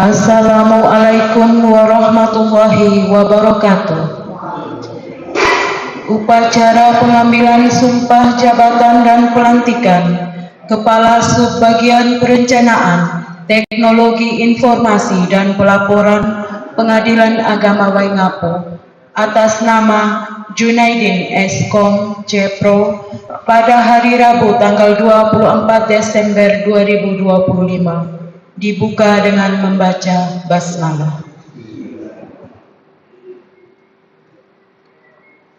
Assalamualaikum warahmatullahi wabarakatuh. Upacara pengambilan sumpah jabatan dan pelantikan Kepala Subbagian Perencanaan, Teknologi Informasi dan Pelaporan Pengadilan Agama Waingapu atas nama Junaidin S. Kom, Cepro pada hari Rabu tanggal 24 Desember 2025 dibuka dengan membaca basmalah.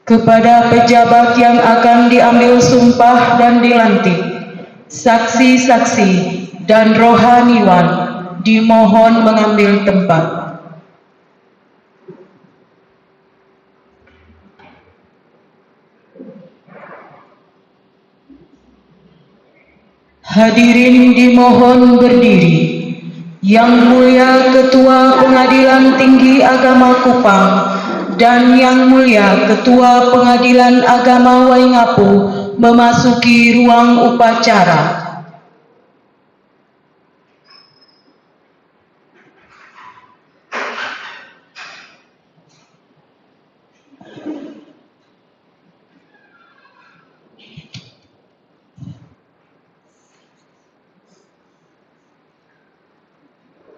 Kepada pejabat yang akan diambil sumpah dan dilantik, saksi-saksi dan rohaniwan dimohon mengambil tempat. Hadirin dimohon berdiri. Yang Mulia Ketua Pengadilan Tinggi Agama Kupang dan Yang Mulia Ketua Pengadilan Agama Waingapu memasuki ruang upacara.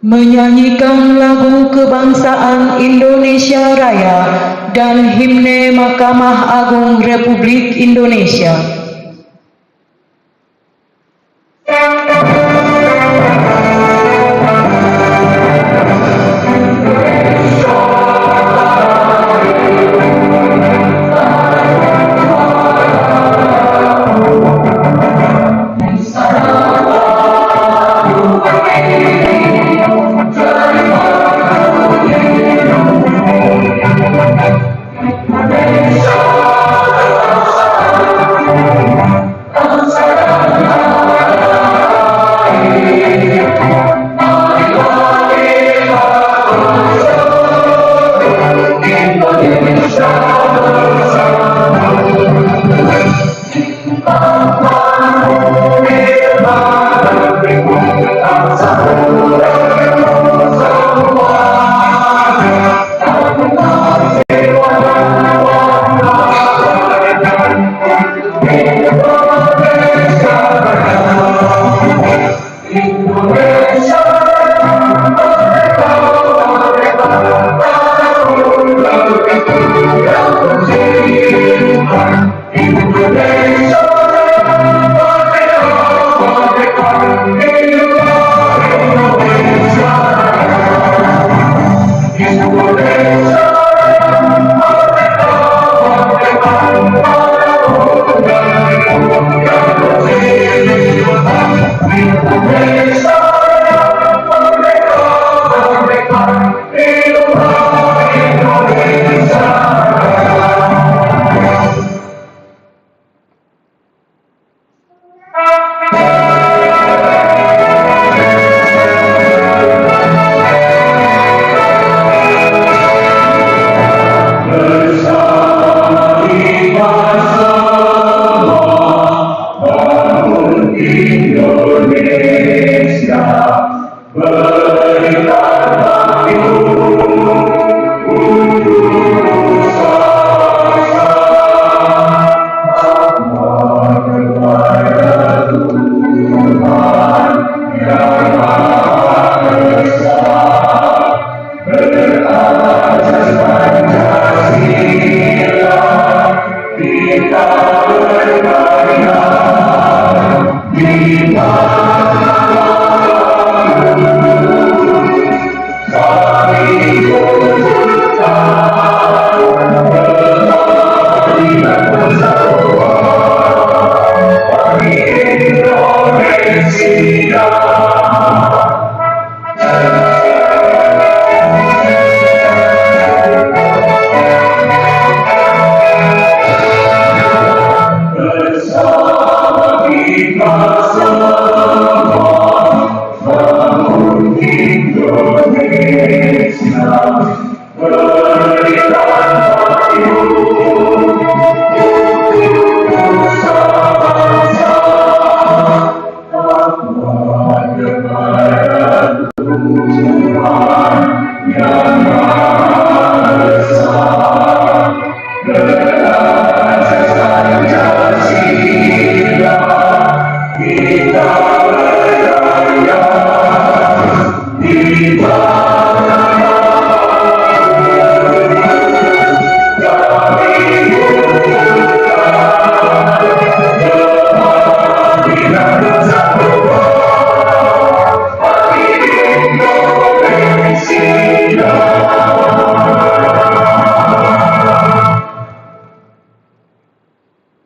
Menyanyikan lagu kebangsaan Indonesia Raya dan himne Mahkamah Agung Republik Indonesia.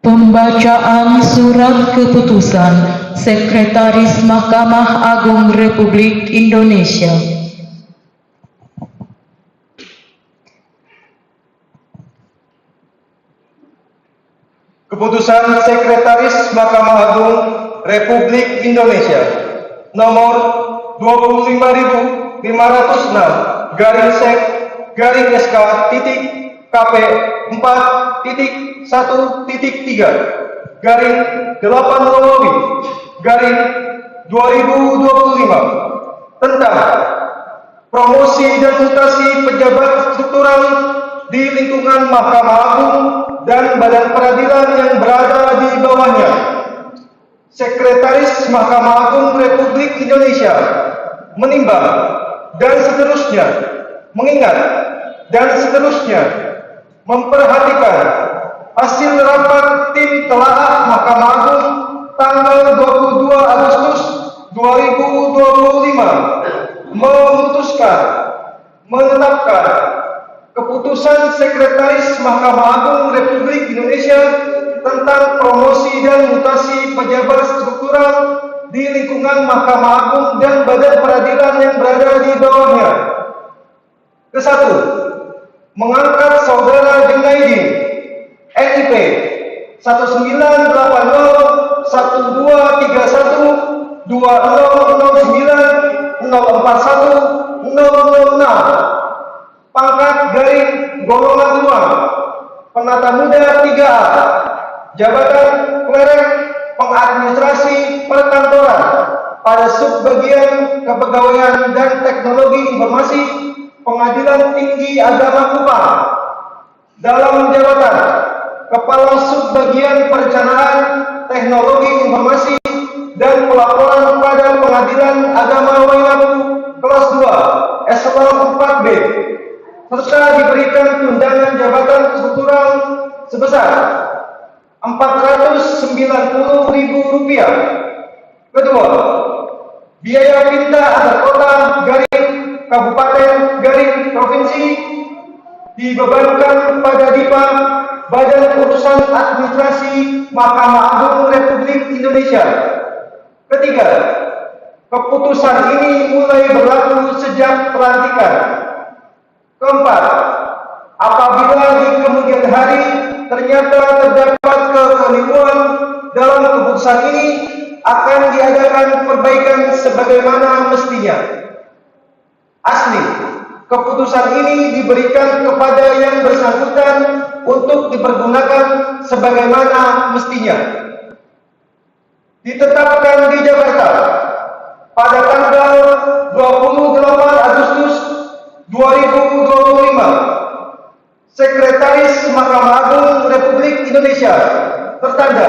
Pembacaan Surat Keputusan Sekretaris Mahkamah Agung Republik Indonesia. Keputusan Sekretaris Mahkamah Agung Republik Indonesia nomor 25.501/4.1/2025 tentang promosi dan mutasi pejabat struktural di lingkungan Mahkamah Agung dan badan peradilan yang berada di bawahnya. Sekretaris Mahkamah Agung Republik Indonesia menimbang dan seterusnya, mengingat dan seterusnya, memperhatikan hasil rapat tim telaah Mahkamah Agung tanggal 22 Agustus 2025 memutuskan menetapkan keputusan Sekretaris Mahkamah Agung Republik Indonesia tentang promosi dan mutasi pejabat struktural di lingkungan Mahkamah Agung dan badan peradilan yang berada di bawahnya. Kesatu, mengangkat Saudara Junaidi NIP 1980-131-2009-041-006 pangkat garing golongan 2 penata muda 3A jabatan klerek pengadministrasi perkantoran pada subbagian kepegawaian dan teknologi informasi Pengadilan Tinggi Agama Kupang dalam jabatan Kepala Subbagian Perencanaan Teknologi Informasi dan Pelaporan pada Pengadilan Agama Waingapu kelas 2 eselon 4B serta diberikan tunjangan jabatan struktural sebesar Rp490.000. Kedua, biaya pindah antar kota garing kabupaten garing provinsi dibebankan pada DIPA Badan Urusan Administrasi Mahkamah Agung Republik Indonesia. Ketiga, keputusan ini mulai berlaku sejak pelantikan. Keempat, apabila di kemudian hari ternyata terdapat kekeliruan dalam keputusan ini, akan diadakan perbaikan sebagaimana mestinya. Asli, keputusan ini diberikan kepada yang bersangkutan untuk dipergunakan sebagaimana mestinya. Ditetapkan di Jakarta pada tanggal 28 Agustus 2025, Sekretaris Mahkamah Agung Republik Indonesia tertanda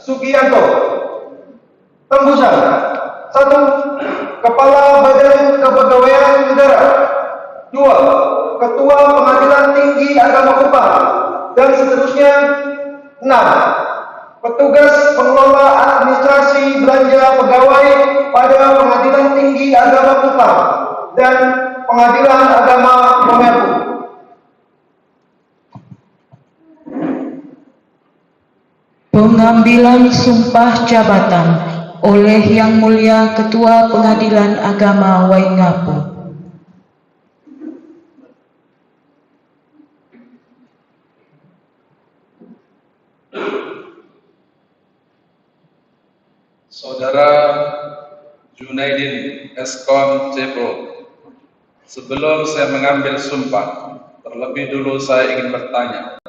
Sugianto. Tembusan 1. Kepala Badan Kepegawaian Negara. 2. Ketua Pengadilan Tinggi Agama Kupang dan seterusnya. 6. Petugas pengelola administrasi belanja pegawai pada Pengadilan Tinggi Agama Kupang dan Pengadilan Agama Waingapu. Pengambilan sumpah jabatan oleh Yang Mulia Ketua Pengadilan Agama Waingapu. Saudara Junaidin Eskom Cepro, sebelum saya mengambil sumpah, terlebih dulu saya ingin bertanya,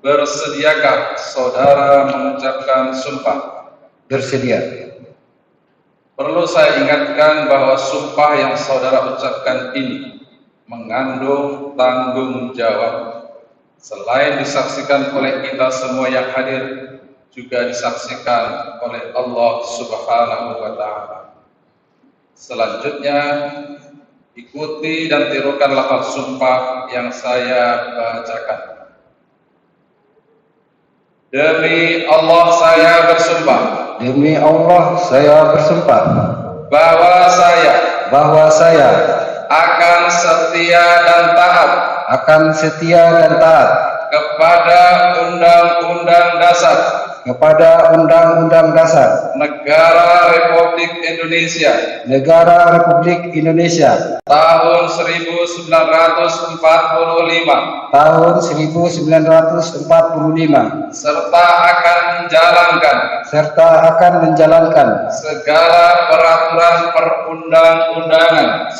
bersediakah saudara mengucapkan sumpah? Bersedia. Perlu saya ingatkan bahwa sumpah yang saudara ucapkan ini mengandung tanggung jawab. Selain disaksikan oleh kita semua yang hadir, juga disaksikan oleh Allah Subhanahu wa Ta'ala. Selanjutnya, ikuti dan tirukan lafaz sumpah yang saya bacakan. Demi Allah saya bersumpah. Demi Allah saya bersumpah Bahwa saya akan setia dan taat kepada Undang-Undang Dasar Negara Republik Indonesia tahun 1945 serta akan menjalankan segala peraturan perundang-undangan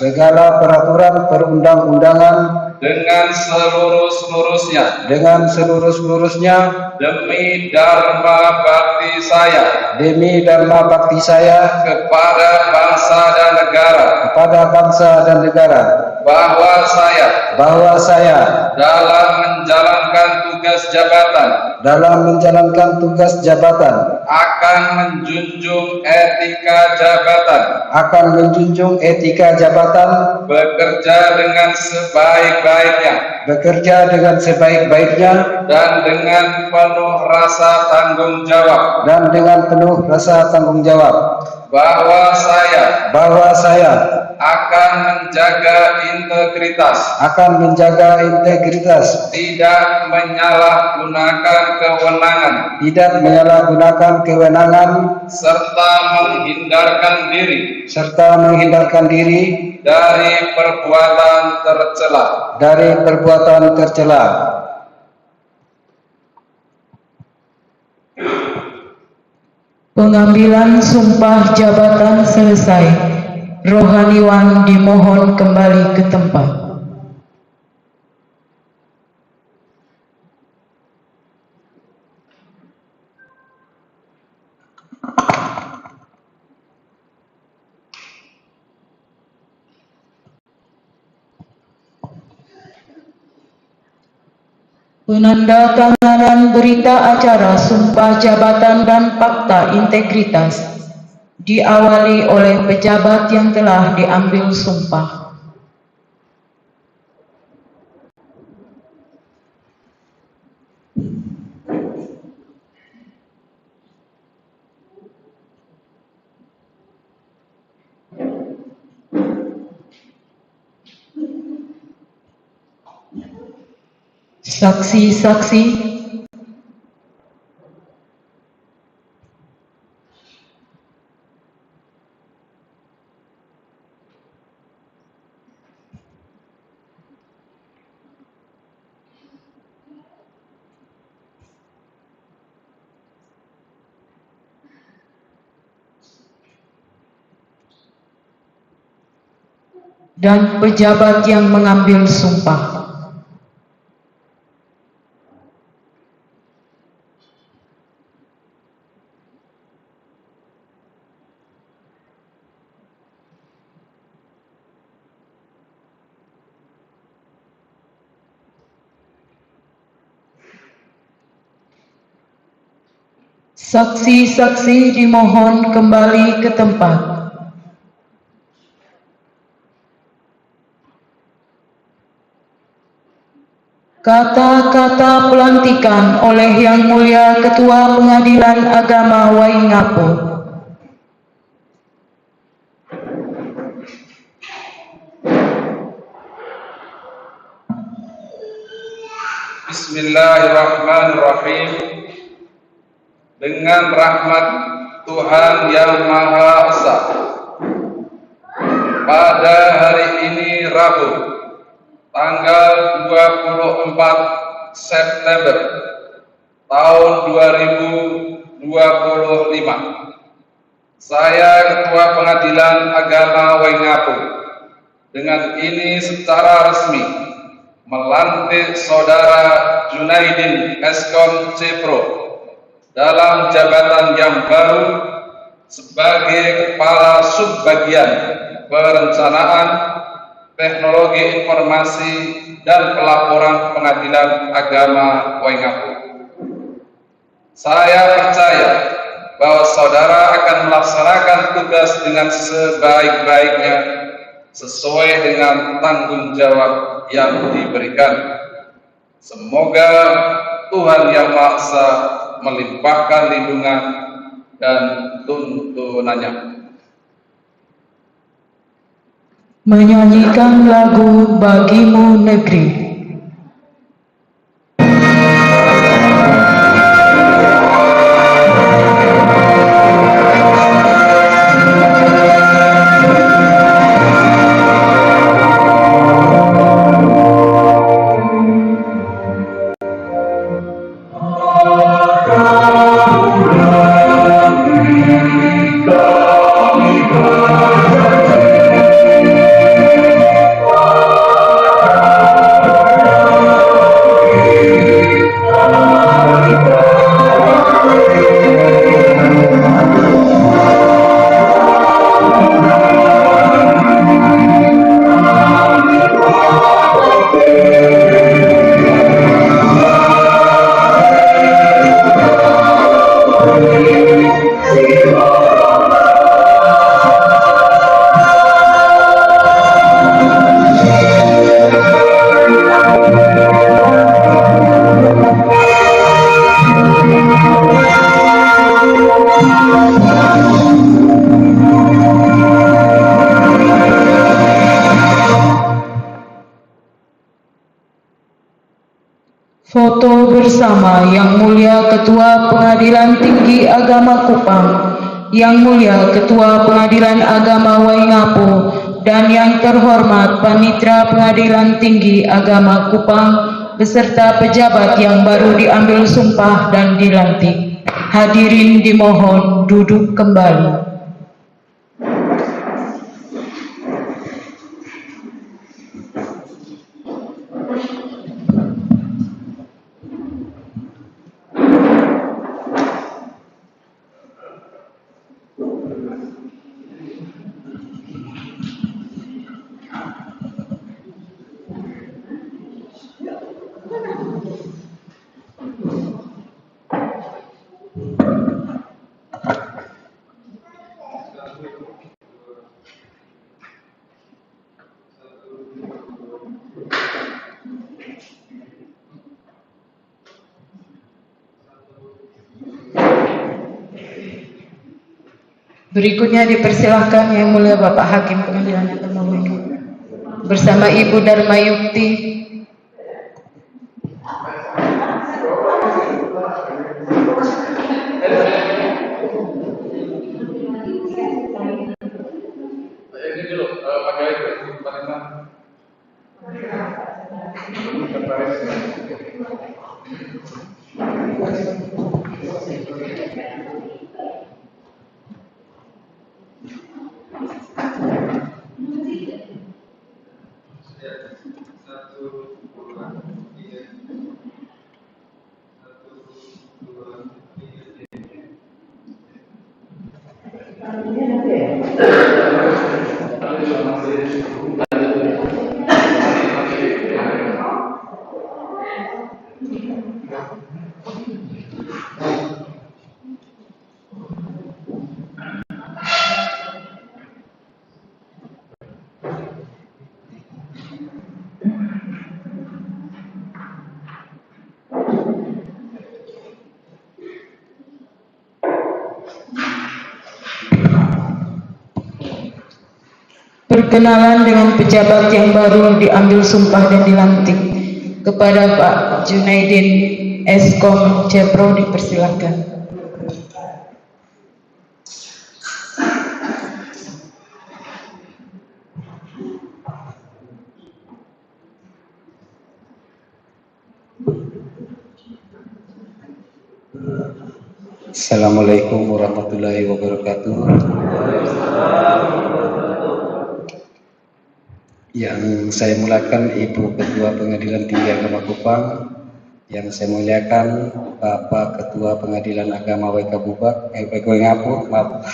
dengan seluruh-seluruhnya demi dharma bakti saya kepada bangsa dan negara bahwa saya dalam menjalankan tugas jabatan akan menjunjung etika jabatan bekerja dengan sebaik-baiknya dan dengan penuh rasa tanggung jawab bahwa saya akan menjaga integritas tidak menyalahgunakan kewenangan serta menghindarkan diri dari perbuatan tercela. Pengambilan sumpah jabatan selesai. Rohaniwan dimohon kembali ke tempat. Penandatanganan berita acara sumpah jabatan dan fakta integritas diawali oleh pejabat yang telah diambil sumpah. Saksi-saksi, dan pejabat yang mengambil sumpah. Saksi-saksi dimohon kembali ke tempat. Kata-kata pelantikan oleh Yang Mulia Ketua Pengadilan Agama Waingapu. Bismillahirrahmanirrahim. Dengan rahmat Tuhan Yang Maha Esa, pada hari ini Rabu, tanggal 24 September tahun 2025, saya Ketua Pengadilan Agama Waingapu dengan ini secara resmi melantik Saudara Junaidin Eskon Cepro dalam jabatan yang baru sebagai Kepala Subbagian Perencanaan, Teknologi Informasi dan Pelaporan Pengadilan Agama Waingapu. Saya percaya bahwa saudara akan melaksanakan tugas dengan sebaik-baiknya sesuai dengan tanggung jawab yang diberikan. Semoga Tuhan Yang Maha Esa melimpahkan lindungan dan tuntunannya. Menyanyikan lagu Bagimu Negeri. Foto bersama Yang Mulia Ketua Pengadilan Tinggi Agama Kupang, Yang Mulia Ketua Pengadilan Agama Waingapu, dan Yang Terhormat Panitera Pengadilan Tinggi Agama Kupang beserta pejabat yang baru diambil sumpah dan dilantik. Hadirin dimohon duduk kembali. Berikutnya dipersilahkan Yang Mulia Bapak Hakim Pengadilan Agama Waingapu bersama Ibu Dharma Yukti. Perkenalan dengan pejabat yang baru diambil sumpah dan dilantik. Kepada Pak Junaidin Eskom Cepro dipersilakan. Assalamualaikum warahmatullahi wabarakatuh. Yang saya muliakan Ibu Ketua Pengadilan Tinggi Agama Kupang, Yang saya muliakan Bapak Ketua Pengadilan Agama Waikabubak, Waingapu, maaf.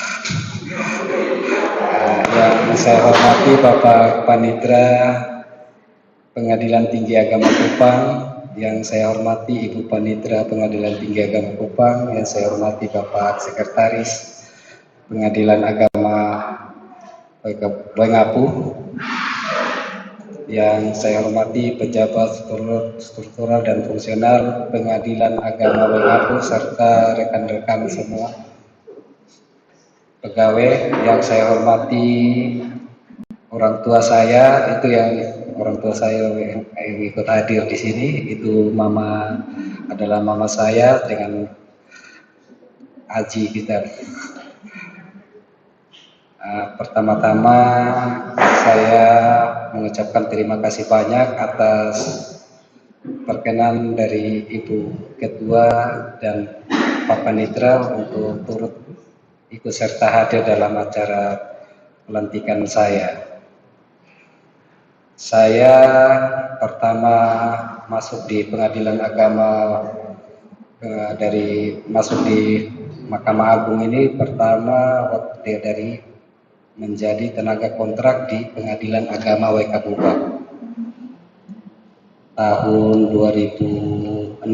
Yang saya hormati Bapak Panitra Pengadilan Tinggi Agama Kupang, yang saya hormati Ibu Panitra Pengadilan Tinggi Agama Kupang, yang saya hormati Bapak Sekretaris Pengadilan Agama Waingapu, yang saya hormati pejabat struktural dan fungsional Pengadilan Agama Waingapu serta rekan-rekan semua pegawai, yang saya hormati orang tua saya, itu yang orang tua saya yang ikut hadir di sini, itu adalah mama saya dengan Aji kita. Pertama-tama saya mengucapkan terima kasih banyak atas perkenan dari Ibu Ketua dan Pak Panitra untuk turut ikut serta hadir dalam acara pelantikan saya. Saya pertama masuk di Pengadilan Agama masuk di Mahkamah Agung ini pertama waktu dari menjadi tenaga kontrak di Pengadilan Agama Waikabubak tahun 2006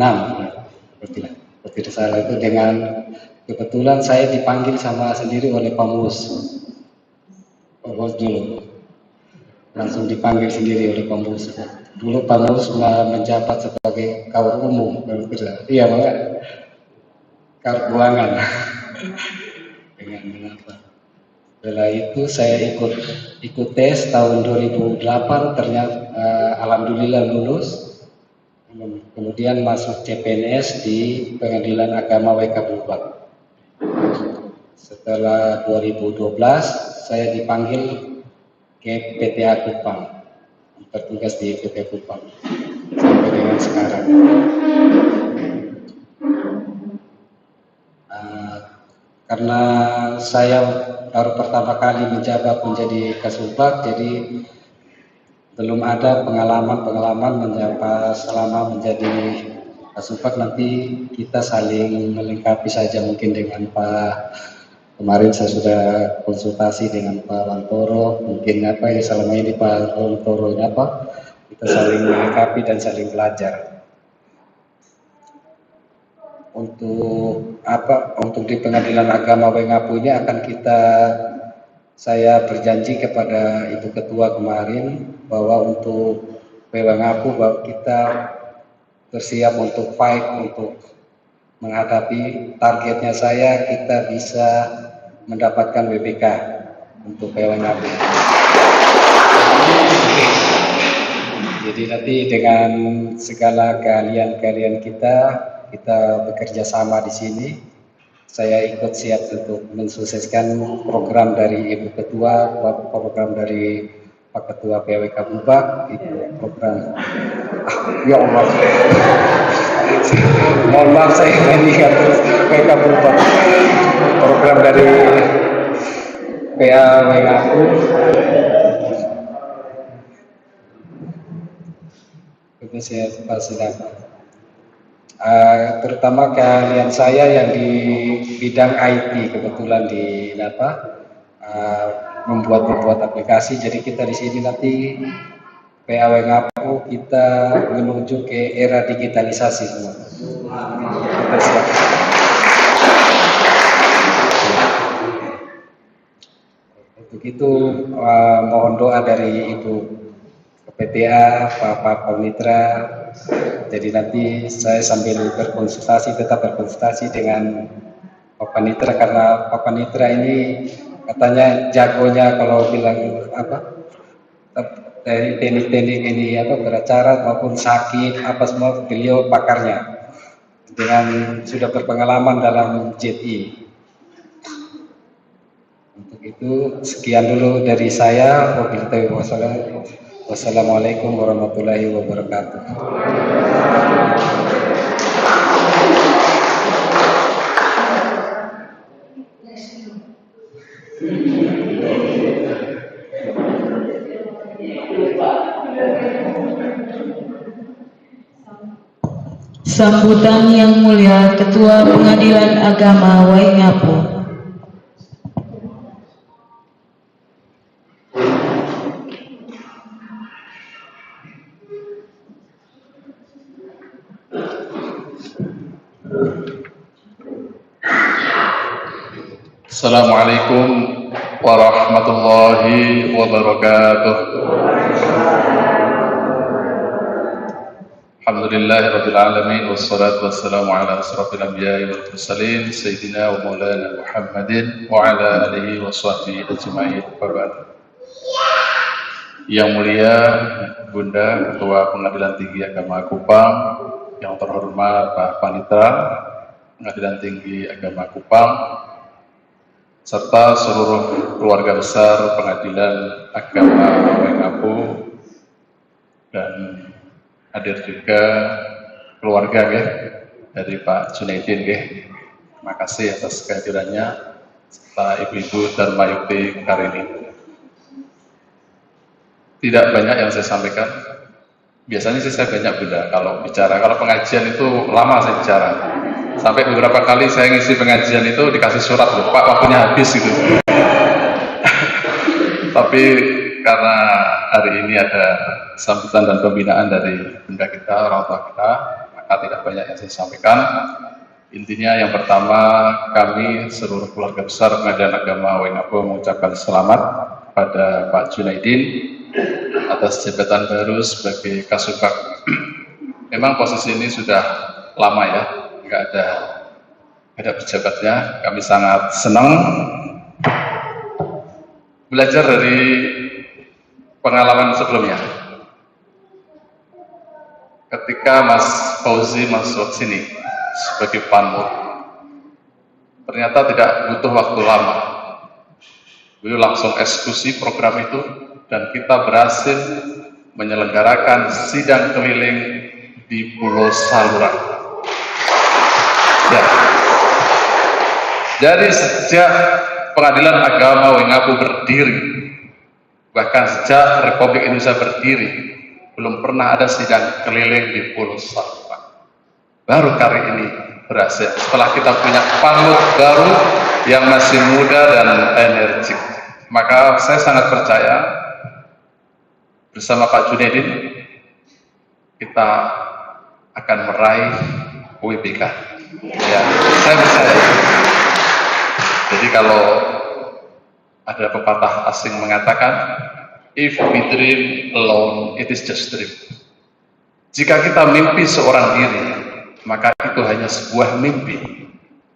seperti salah itu, dengan kebetulan saya dipanggil sama sendiri oleh Pamus dulu, langsung dipanggil sendiri oleh Pamus. Dulu Pamus menjabat sebagai kaur umum, iya Pak, kaur keuangan. Dengan mengapa? Setelah itu saya ikut tes tahun 2008, ternyata alhamdulillah lulus. Kemudian masuk CPNS di Pengadilan Agama Waikabubak. Setelah 2012 saya dipanggil ke PTA Kupang, bertugas di PTA Kupang sampai dengan sekarang. Karena saya baru pertama kali menjabat menjadi Kasubag, jadi belum ada pengalaman menjabat selama menjadi Kasubag. Nanti kita saling melengkapi saja mungkin dengan Pak. Kemarin saya sudah konsultasi dengan Pak Wantoro, mungkin apa yang selama ini Pak Wantoro kita saling melengkapi dan saling belajar. Untuk di Pengadilan Agama Waingapu ini saya berjanji kepada Ibu Ketua kemarin bahwa untuk Waingapu bahwa kita bersiap untuk fight, untuk menghadapi targetnya kita bisa mendapatkan WBK untuk Waingapu. Jadi nanti dengan segala keahlian kita bekerja sama di sini. Saya ikut siap untuk mensukseskan program dari Ibu Ketua, program dari Pak Ketua PWK Bubak, itu program. Ya Allah, mohon maaf saya mengingat PWK Bubak, program dari PWK itu saya persilakan. Terutama keahlian saya yang di bidang IT, kebetulan membuat aplikasi. Jadi kita di sini nanti PA Waingapu kita menuju ke era digitalisasi semua. Kita siap. Untuk itu mohon doa dari Ibu PTA, Pak Panitra. Jadi nanti saya sambil tetap berkonsultasi dengan Pak Panitra, karena Pak Panitra ini katanya jagonya kalau bilang dari teknik-teknik ini beracara maupun sakit semua beliau pakarnya, dengan sudah berpengalaman dalam JTI. Untuk itu sekian dulu dari saya. Wassalamualaikum warahmatullahi wabarakatuh. Sambutan Yang Mulia Ketua Pengadilan Agama Waingapu. Assalamualaikum warahmatullahi wabarakatuh. Alhamdulillahirabbil alamin wassalatu wassalamu ala asrofil anbiya'i wal mursalin sayyidina wa maulana Muhammadin wa ala alihi wa sahbihi ajma'in. Yang mulia Bunda Ketua Pengadilan Tinggi Agama Kupang, yang terhormat Pak Panitra Pengadilan Tinggi Agama Kupang, serta seluruh keluarga besar Pengadilan Agama Waingapu, dan hadir juga keluarga dari Pak Junaidin. Terima kasih atas kehadirannya, serta Ibu-Ibu Dharma Yukti Karini. Tidak banyak yang saya sampaikan. Biasanya sih saya banyak Bunda kalau bicara. Kalau pengajian itu lama saya bicara. Sampai beberapa kali saya ngisi pengajian itu dikasih surat loh, Pak, waktunya habis gitu. Tapi karena hari ini ada sambutan dan pembinaan dari bunda kita, orang tua kita, maka tidak banyak yang saya sampaikan. Intinya yang pertama, kami seluruh keluarga besar Pengadilan Agama Waingapu mengucapkan selamat pada Pak Junaidin atas jabatan baru sebagai Kasubag. Memang posisi ini sudah lama ya, nggak ada pejabatnya. Kami sangat senang belajar dari pengalaman sebelumnya. Ketika Mas Fauzi masuk sini sebagai panmur, ternyata tidak butuh waktu lama. Beliau langsung eksekusi program itu dan kita berhasil menyelenggarakan sidang keliling di Pulau Salura. Ya. Jadi sejak Pengadilan Agama Waingapu berdiri, bahkan sejak Republik Indonesia berdiri, belum pernah ada sidang keliling di Pulau Salura. Baru kali ini berhasil, setelah kita punya panmur baru yang masih muda dan energik. Maka saya sangat percaya bersama Pak Junaidin kita akan meraih WBK. Ya, saya percaya. Jadi kalau ada pepatah asing mengatakan, if we dream alone, it is just dream. Jika kita mimpi seorang diri, maka itu hanya sebuah mimpi.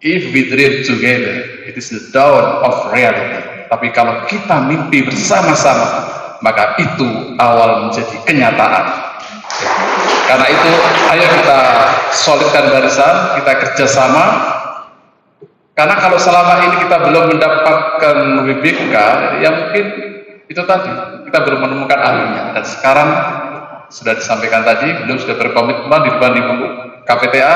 If we dream together, it is the dawn of reality. Tapi kalau kita mimpi bersama-sama, maka itu awal menjadi kenyataan. Karena itu, ayo kita solidkan barisan, kita kerjasama. Karena kalau selama ini kita belum mendapatkan WBK, ya mungkin itu tadi, kita belum menemukan ahlinya. Dan sekarang sudah disampaikan tadi, belum sudah berkomitmen di depan Ibu KPTA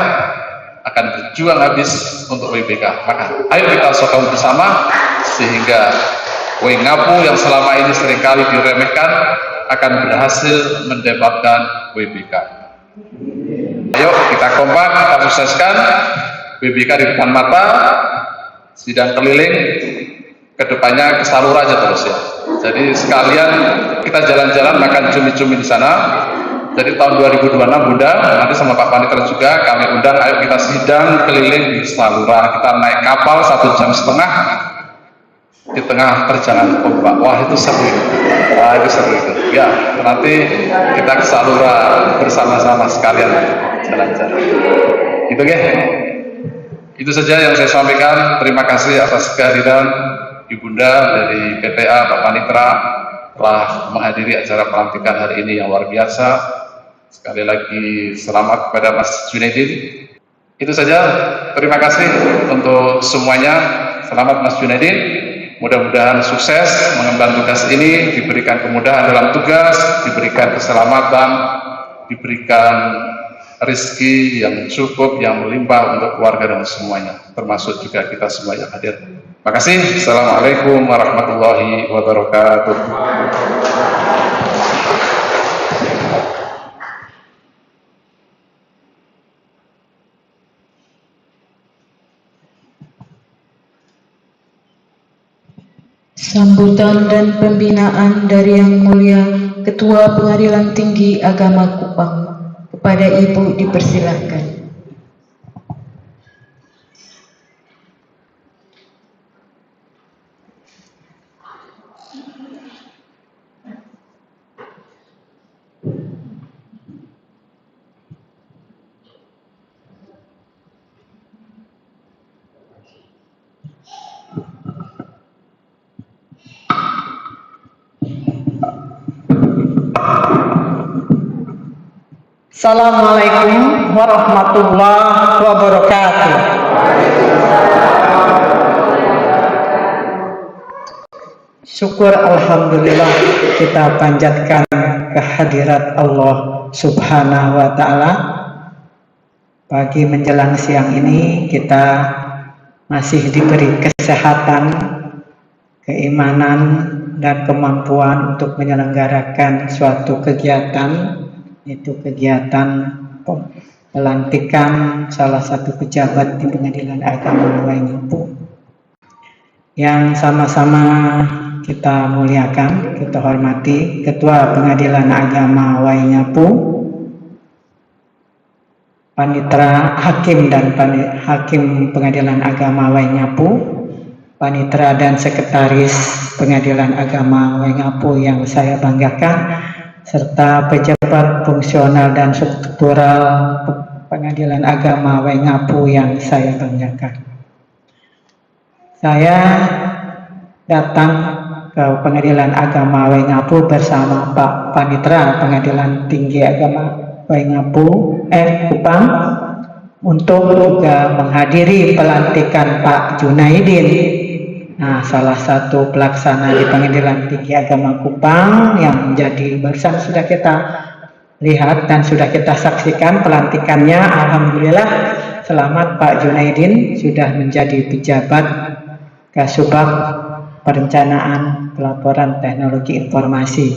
akan berjuang habis untuk WBK. Maka ayo kita sokong bersama sehingga Waingapu yang selama ini seringkali diremehkan akan berhasil mendapatkan WBK. Ayo kita kompak, kita sukseskan WBK di depan mata. Sidang keliling kedepannya ke Salura aja terus ya. Jadi sekalian kita jalan-jalan makan cumi-cumi di sana. Jadi tahun 2026 Bunda, nanti sama Pak Panitra juga kami undang, ayo kita sidang keliling di Salura. Kita naik kapal 1,5 jam di tengah perjalanan ombak. Wah itu seru. Wah itu seru itu. Ya nanti kita ke Salura bersama-sama sekalian jalan-jalan. Gitu ya. Itu saja yang saya sampaikan. Terima kasih atas kehadiran Ibunda dari PTA Pak Panitra telah menghadiri acara pelantikan hari ini yang luar biasa. Sekali lagi selamat kepada Mas Junaidin. Itu saja. Terima kasih untuk semuanya. Selamat Mas Junaidin. Mudah-mudahan sukses mengemban tugas ini, diberikan kemudahan dalam tugas, diberikan keselamatan, diberikan rezeki yang cukup, yang melimpah untuk keluarga dan semuanya, termasuk juga kita semua yang hadir. Terima kasih. Assalamualaikum warahmatullahi wabarakatuh. Sambutan dan pembinaan dari Yang Mulia Ketua Pengadilan Tinggi Agama Kupang. Kepada Ibu dipersilakan. Assalamualaikum warahmatullahi wabarakatuh. Syukur alhamdulillah kita panjatkan kehadirat Allah Subhanahu wa taala. Pagi menjelang siang ini kita masih diberi kesehatan, keimanan dan kemampuan untuk menyelenggarakan suatu kegiatan, itu kegiatan pelantikan salah satu pejabat di Pengadilan Agama Waingapu yang sama-sama kita muliakan, kita hormati Ketua Pengadilan Agama Waingapu, Panitera Hakim dan Hakim Pengadilan Agama Waingapu, Panitera dan Sekretaris Pengadilan Agama Waingapu yang saya banggakan, serta pejabat fungsional dan struktural Pengadilan Agama Waingapu yang saya banggakan. Saya datang ke Pengadilan Agama Waingapu bersama Pak Panitera Pengadilan Tinggi Agama Waingapu Kupang untuk juga menghadiri pelantikan Pak Junaidin. Nah, salah satu pelaksana di Pengadilan Tinggi Agama Kupang yang menjadi barusan sudah kita lihat dan sudah kita saksikan pelantikannya. Alhamdulillah, selamat Pak Junaidin sudah menjadi pejabat Kasubag Perencanaan Pelaporan Teknologi Informasi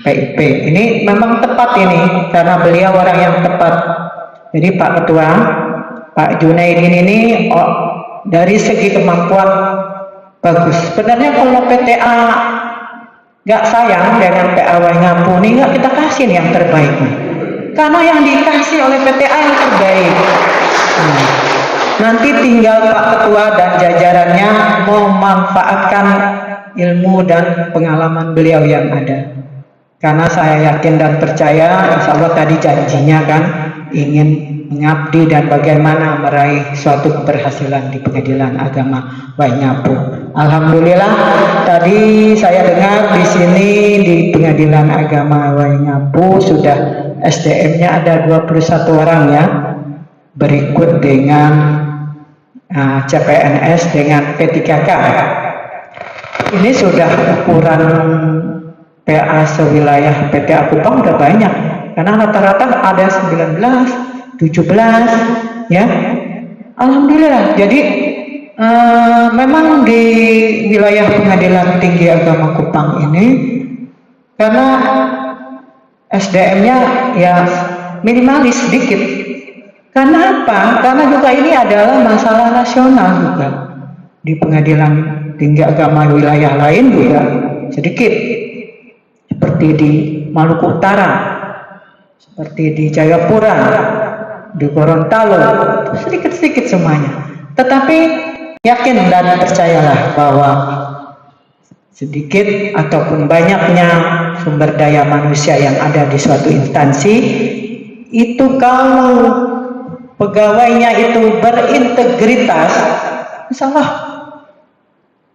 PIP. Ini memang tepat ini karena beliau orang yang tepat. Jadi Pak Ketua, Pak Junaidin ini dari segi kemampuan bagus. Sebenarnya kalau PTA nggak sayang dengan PA Waingapu ini, nggak kita kasih yang terbaik. Karena yang dikasih oleh PTA yang terbaik. Nanti tinggal Pak Ketua dan jajarannya memanfaatkan ilmu dan pengalaman beliau yang ada. Karena saya yakin dan percaya, insya Allah tadi janjinya kan ingin mengabdi dan bagaimana meraih suatu keberhasilan di Pengadilan Agama Waingapu. Alhamdulillah tadi saya dengar di sini di Pengadilan Agama Waingapu sudah SDM-nya ada 21 orang ya. Berikut dengan CPNS dengan P3K. Ini sudah ukuran PA sewilayah PTA Kupang udah banyak. Karena rata-rata ada 19, 17 ya. Alhamdulillah. Jadi memang di wilayah Pengadilan Tinggi Agama Kupang ini karena SDM-nya ya minimalis sedikit. Karena apa? Karena juga ini adalah masalah nasional juga. Di Pengadilan Tinggi Agama wilayah lain juga sedikit. Seperti di Maluku Utara, seperti di Jayapura, di Gorontalo, sedikit-sedikit semuanya. Tetapi yakin dan percayalah bahwa sedikit ataupun banyaknya sumber daya manusia yang ada di suatu instansi itu kalau pegawainya itu berintegritas, insya Allah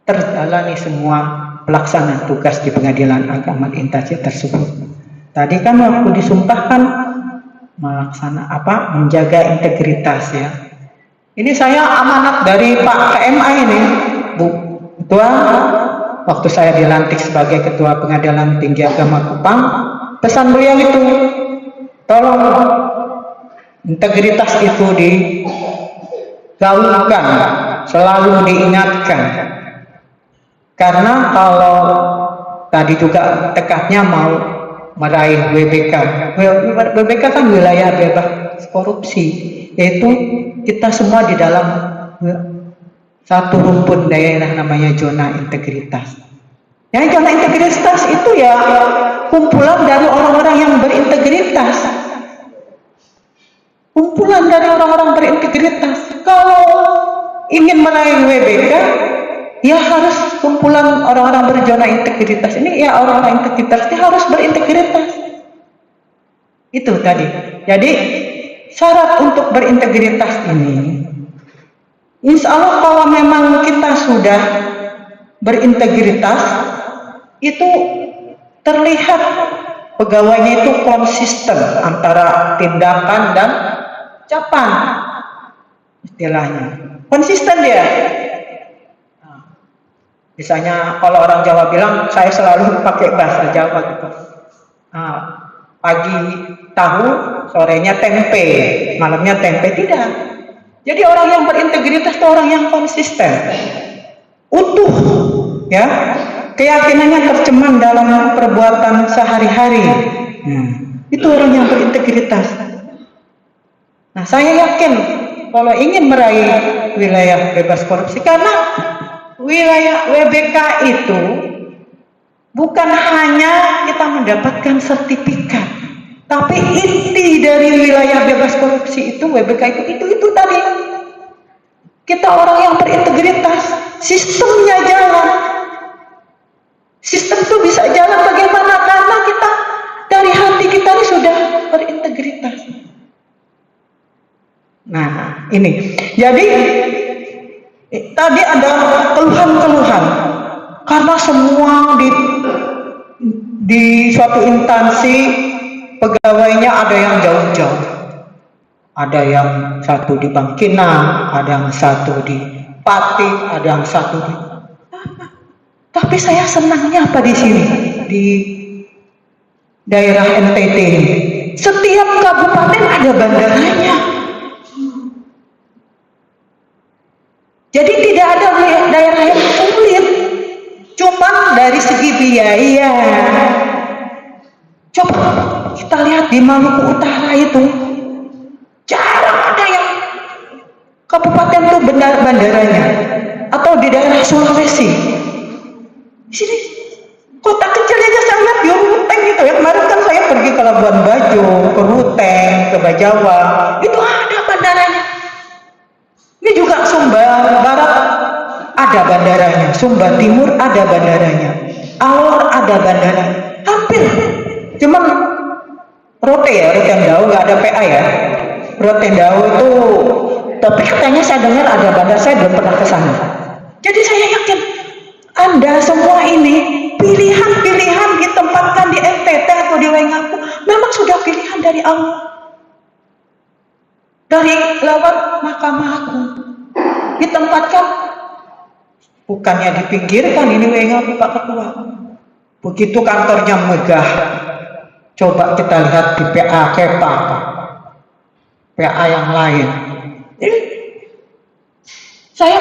terjalani semua pelaksanaan tugas di Pengadilan Agama instansi tersebut. Tadi kan waktu disumpahkan menjaga integritas ya. Ini saya amanat dari Pak KMA ini, Bu Ketua. Waktu saya dilantik sebagai Ketua Pengadilan Tinggi Agama Kupang, pesan beliau itu, tolong integritas itu digaungkan, selalu diingatkan. Karena kalau tadi juga tekadnya mau meraih WBK. WBK kan wilayah bebas korupsi, yaitu kita semua di dalam satu rumpun daerah namanya zona integritas. Ya, zona integritas itu ya kumpulan dari orang-orang yang berintegritas. Kumpulan dari orang-orang berintegritas. Kalau ingin meraih WBK, ya harus kumpulan orang-orang berzona integritas. Ini ya orang-orang integritas ini harus berintegritas. Itu tadi. Jadi syarat untuk berintegritas ini, insya Allah kalau memang kita sudah berintegritas, itu terlihat pegawainya itu konsisten antara tindakan dan ucapan, istilahnya konsisten dia. Misalnya kalau orang Jawa bilang, saya selalu pakai bahasa Jawa gitu. Pagi tahu, sorenya tempe, malamnya tempe, tidak. Jadi orang yang berintegritas itu orang yang konsisten, utuh, ya, keyakinannya terceman dalam perbuatan sehari-hari. Itu orang yang berintegritas. Nah, saya yakin kalau ingin meraih wilayah bebas korupsi, karena wilayah WBK itu bukan hanya kita mendapatkan sertifikat, tapi inti dari wilayah bebas korupsi itu WBK itu tadi. Kita orang yang berintegritas, sistemnya jalan. Sistem itu bisa jalan bagaimana? Karena kita dari hati kita ini sudah berintegritas. Nah, ini. Jadi tadi ada keluhan-keluhan karena semua di suatu instansi pegawainya ada yang jauh-jauh, ada yang satu di Bangkinang, ada yang satu di Pati, ada yang satu di. Tapi saya senangnya apa di sini, di daerah NTT ini, setiap kabupaten ada bandaranya. Jadi tidak ada daerah yang sulit, cuman dari segi biaya. Coba kita lihat di Maluku Utara itu, jarang ada yang kabupaten itu bandaranya, atau di daerah Sulawesi. Di sini kota kecil aja saya lihat di Ruteng gitu ya. Kemarin kan saya pergi ke Labuan Bajo, ke Ruteng, ke Bajawa, itu ada bandaranya. Ini juga Sumba Barat ada bandaranya, Sumba Timur ada bandaranya, Alor ada bandara, hampir. Cuman Rotendao nggak ada PA ya. Rotendao itu, tapi katanya saya dengar ada bandar, saya belum pernah ke sana. Jadi saya yakin Anda semua ini pilihan-pilihan ditempatkan di NTT atau di Waingapu memang sudah pilihan dari Allah. Dari lewat Mahkamah Agung ditempatkan, bukannya dipinggirkan. Ini Waingapu Pak Ketua, begitu kantornya megah. Coba kita lihat di PA Kepa apa, PA yang lain. Saya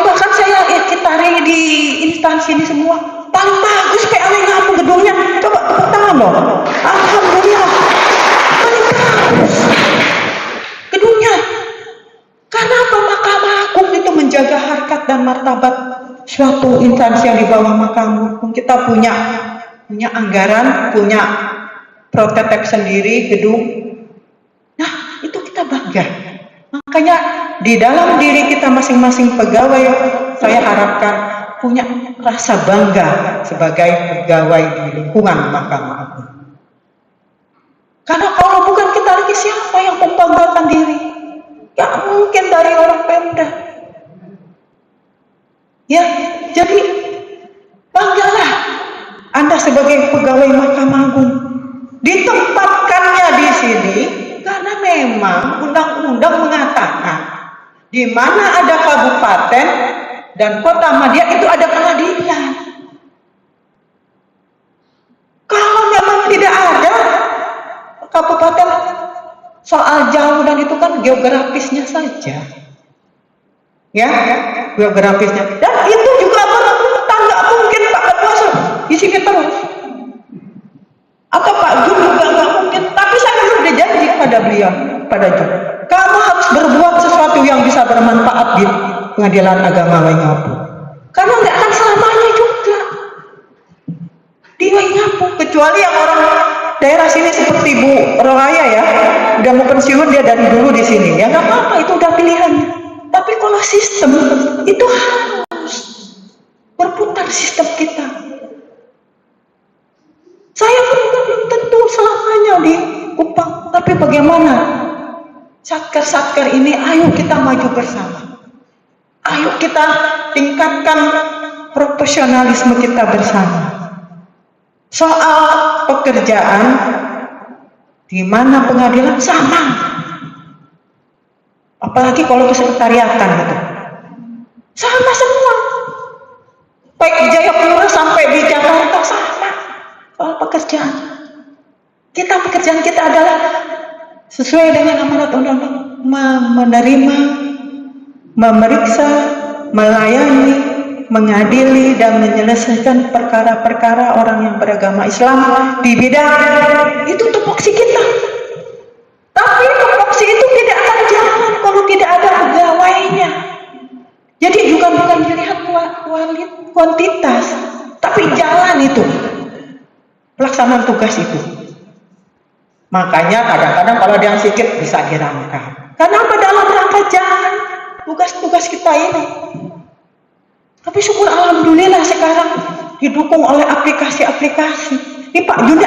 kitari di instansi ini semua paling bagus PA Waingapu gedungnya. Coba tepuk tangan dong. Alhamdulillah paling bagus gedungnya. Karena apa? Mahkamah Agung itu menjaga harkat dan martabat suatu instansi yang di bawah Mahkamah Agung. Kita punya anggaran, punya prototipe sendiri gedung. Nah, itu kita bangga. Makanya di dalam diri kita masing-masing pegawai, saya harapkan punya rasa bangga sebagai pegawai di lingkungan Mahkamah Agung. Karena kalau bukan kita lagi, siapa yang membanggakan diri? Ya mungkin dari orang Pemda. Ya, jadi banggalah Anda sebagai pegawai Mahkamah Agung. Ditempatkannya di sini karena memang undang-undang mengatakan di mana ada kabupaten dan kota madya itu ada pengadilan. Kalau memang tidak ada kabupaten, soal jauh dan itu kan geografisnya saja, ya, geografisnya. Dan itu juga berhutang, nggak mungkin Pak Ketua di sini terus, atau Pak Jun juga nggak mungkin. Tapi saya sudah janji kepada beliau, pada Jun, kamu harus berbuat sesuatu yang bisa bermanfaat di Pengadilan Agama Waingapu, karena nggak akan selamanya juga. Waingapu, kecuali yang orang daerah sini seperti Bu Rohaya ya, udah mau pensiun dia dari dulu di sini, ya nggak apa-apa, itu udah pilihannya. Tapi kalau sistem itu harus berputar sistem kita. Saya pun belum tentu selamanya di Kupang, tapi bagaimana satker-satker ini, ayo kita maju bersama. Ayo kita tingkatkan profesionalisme kita bersama. Soal pekerjaan, di mana pengadilan sama. Apalagi kalau kesekretariatan gitu. Sama semua. Baik di Jayapura sampai di Jakarta sama. Soal pekerjaan. Pekerjaan kita adalah sesuai dengan amanat undang-undang, menerima, memeriksa, melayani, mengadili dan menyelesaikan perkara-perkara orang yang beragama Islam di bidang itu tupoksi kita. Tapi tupoksi itu tidak akan jalan kalau tidak ada pegawainya. Jadi juga bukan dilihat kuantitas, tapi jalan itu pelaksanaan tugas itu. Makanya kadang-kadang kalau ada yang sedikit bisa dirangkap. Kenapa dalam rangka jalan tugas-tugas kita ini? Tapi syukur alhamdulillah sekarang didukung oleh aplikasi-aplikasi. Ini Pak Juni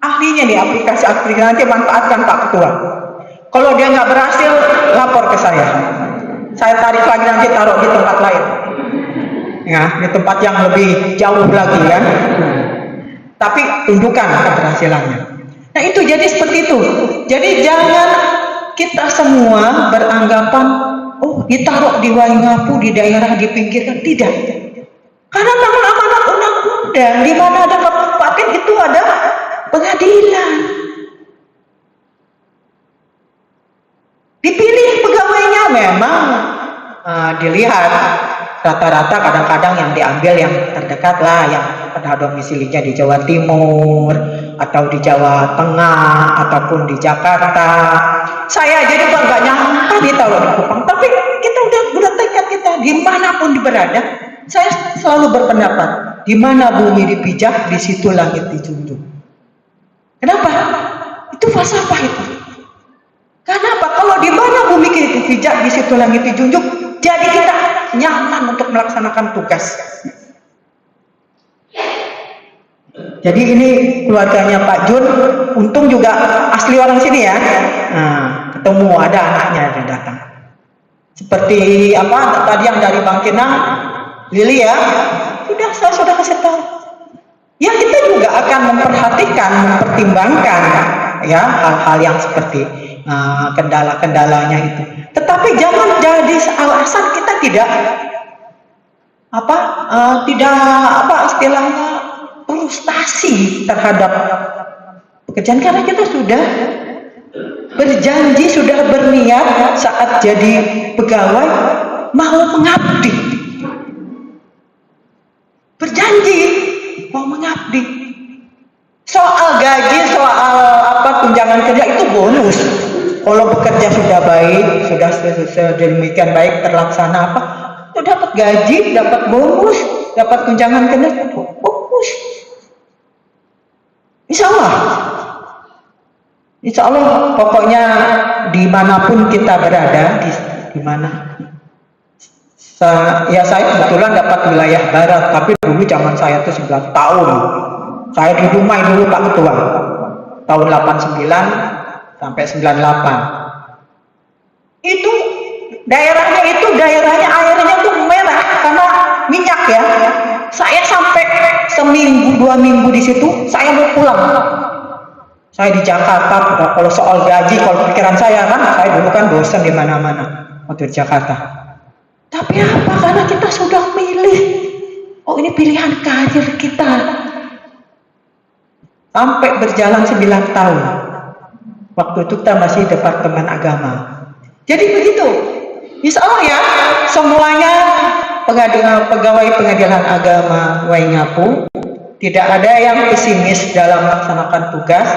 ahlinya nih aplikasi-aplikasi, nanti manfaatkan Pak Ketua. Kalau dia nggak berhasil, lapor ke saya. Saya tarik lagi nanti taruh di tempat lain. Ya, di tempat yang lebih jauh lagi ya. Tapi tunjukkan keberhasilannya. Nah itu jadi seperti itu. Jadi jangan kita semua beranggapan, oh ditaruh di Waingapu, di daerah, dipinggirkan. Tidak. Karena memang amanat undang-undang, di mana ada kabupaten itu ada pengadilan. Dipilih pegawainya memang dilihat rata-rata kadang-kadang yang diambil yang terdekat lah, yang pada domisilinya di Jawa Timur atau di Jawa Tengah ataupun di Jakarta. Saya jadi nggak nyangka ditaruh di Kupang, tapi kita udah tekad kita dimanapun berada. Saya selalu berpendapat, di mana bumi dipijak, di situ langit dijunjung. Kenapa? Itu falsafah itu. Kenapa? Kalau di mana bumi dipijak, di situ langit dijunjung, jadi kita nyaman untuk melaksanakan tugas. Jadi ini keluarganya Pak Jun, untung juga asli orang sini ya. Nah, ketemu ada anaknya yang datang. Seperti apa tadi yang dari Bangkinang, Lili ya. Saya sudah kasih tahu. Ya kita juga akan memperhatikan, mempertimbangkan ya hal-hal yang seperti kendala-kendalanya itu. Tetapi jangan jadi alasan kita tidak istilahnya frustasi terhadap pekerjaan, karena kita sudah berjanji, sudah berniat saat jadi pegawai mau mengabdi, berjanji mau mengabdi. Soal gaji, soal tunjangan kerja itu bonus. Kalau bekerja sudah baik, sudah sedemikian baik terlaksana dapat gaji, dapat bonus, dapat tunjangan kerja, bonus. Insya Allah pokoknya dimanapun kita berada, di mana. Ya saya kebetulan dapat wilayah barat, tapi dulu zaman saya itu 9 tahun. Saya di Dumai dulu Pak Ketua, tahun 89 sampai 98. Itu daerahnya airnya tuh merah karena minyak ya. Saya sampai seminggu 2 minggu di situ, saya mau pulang. Saya di Jakarta, kalau soal gaji, kalau pikiran saya dulu kan bosan di mana-mana waktu di Jakarta. Tapi apa? Karena kita sudah milih. Oh ini pilihan karir kita. Sampai berjalan 9 tahun. Waktu itu kita masih Departemen Agama. Jadi begitu. Insya Allah ya, semuanya pegawai pengadilan agama Waingapu tidak ada yang pesimis dalam melaksanakan tugas.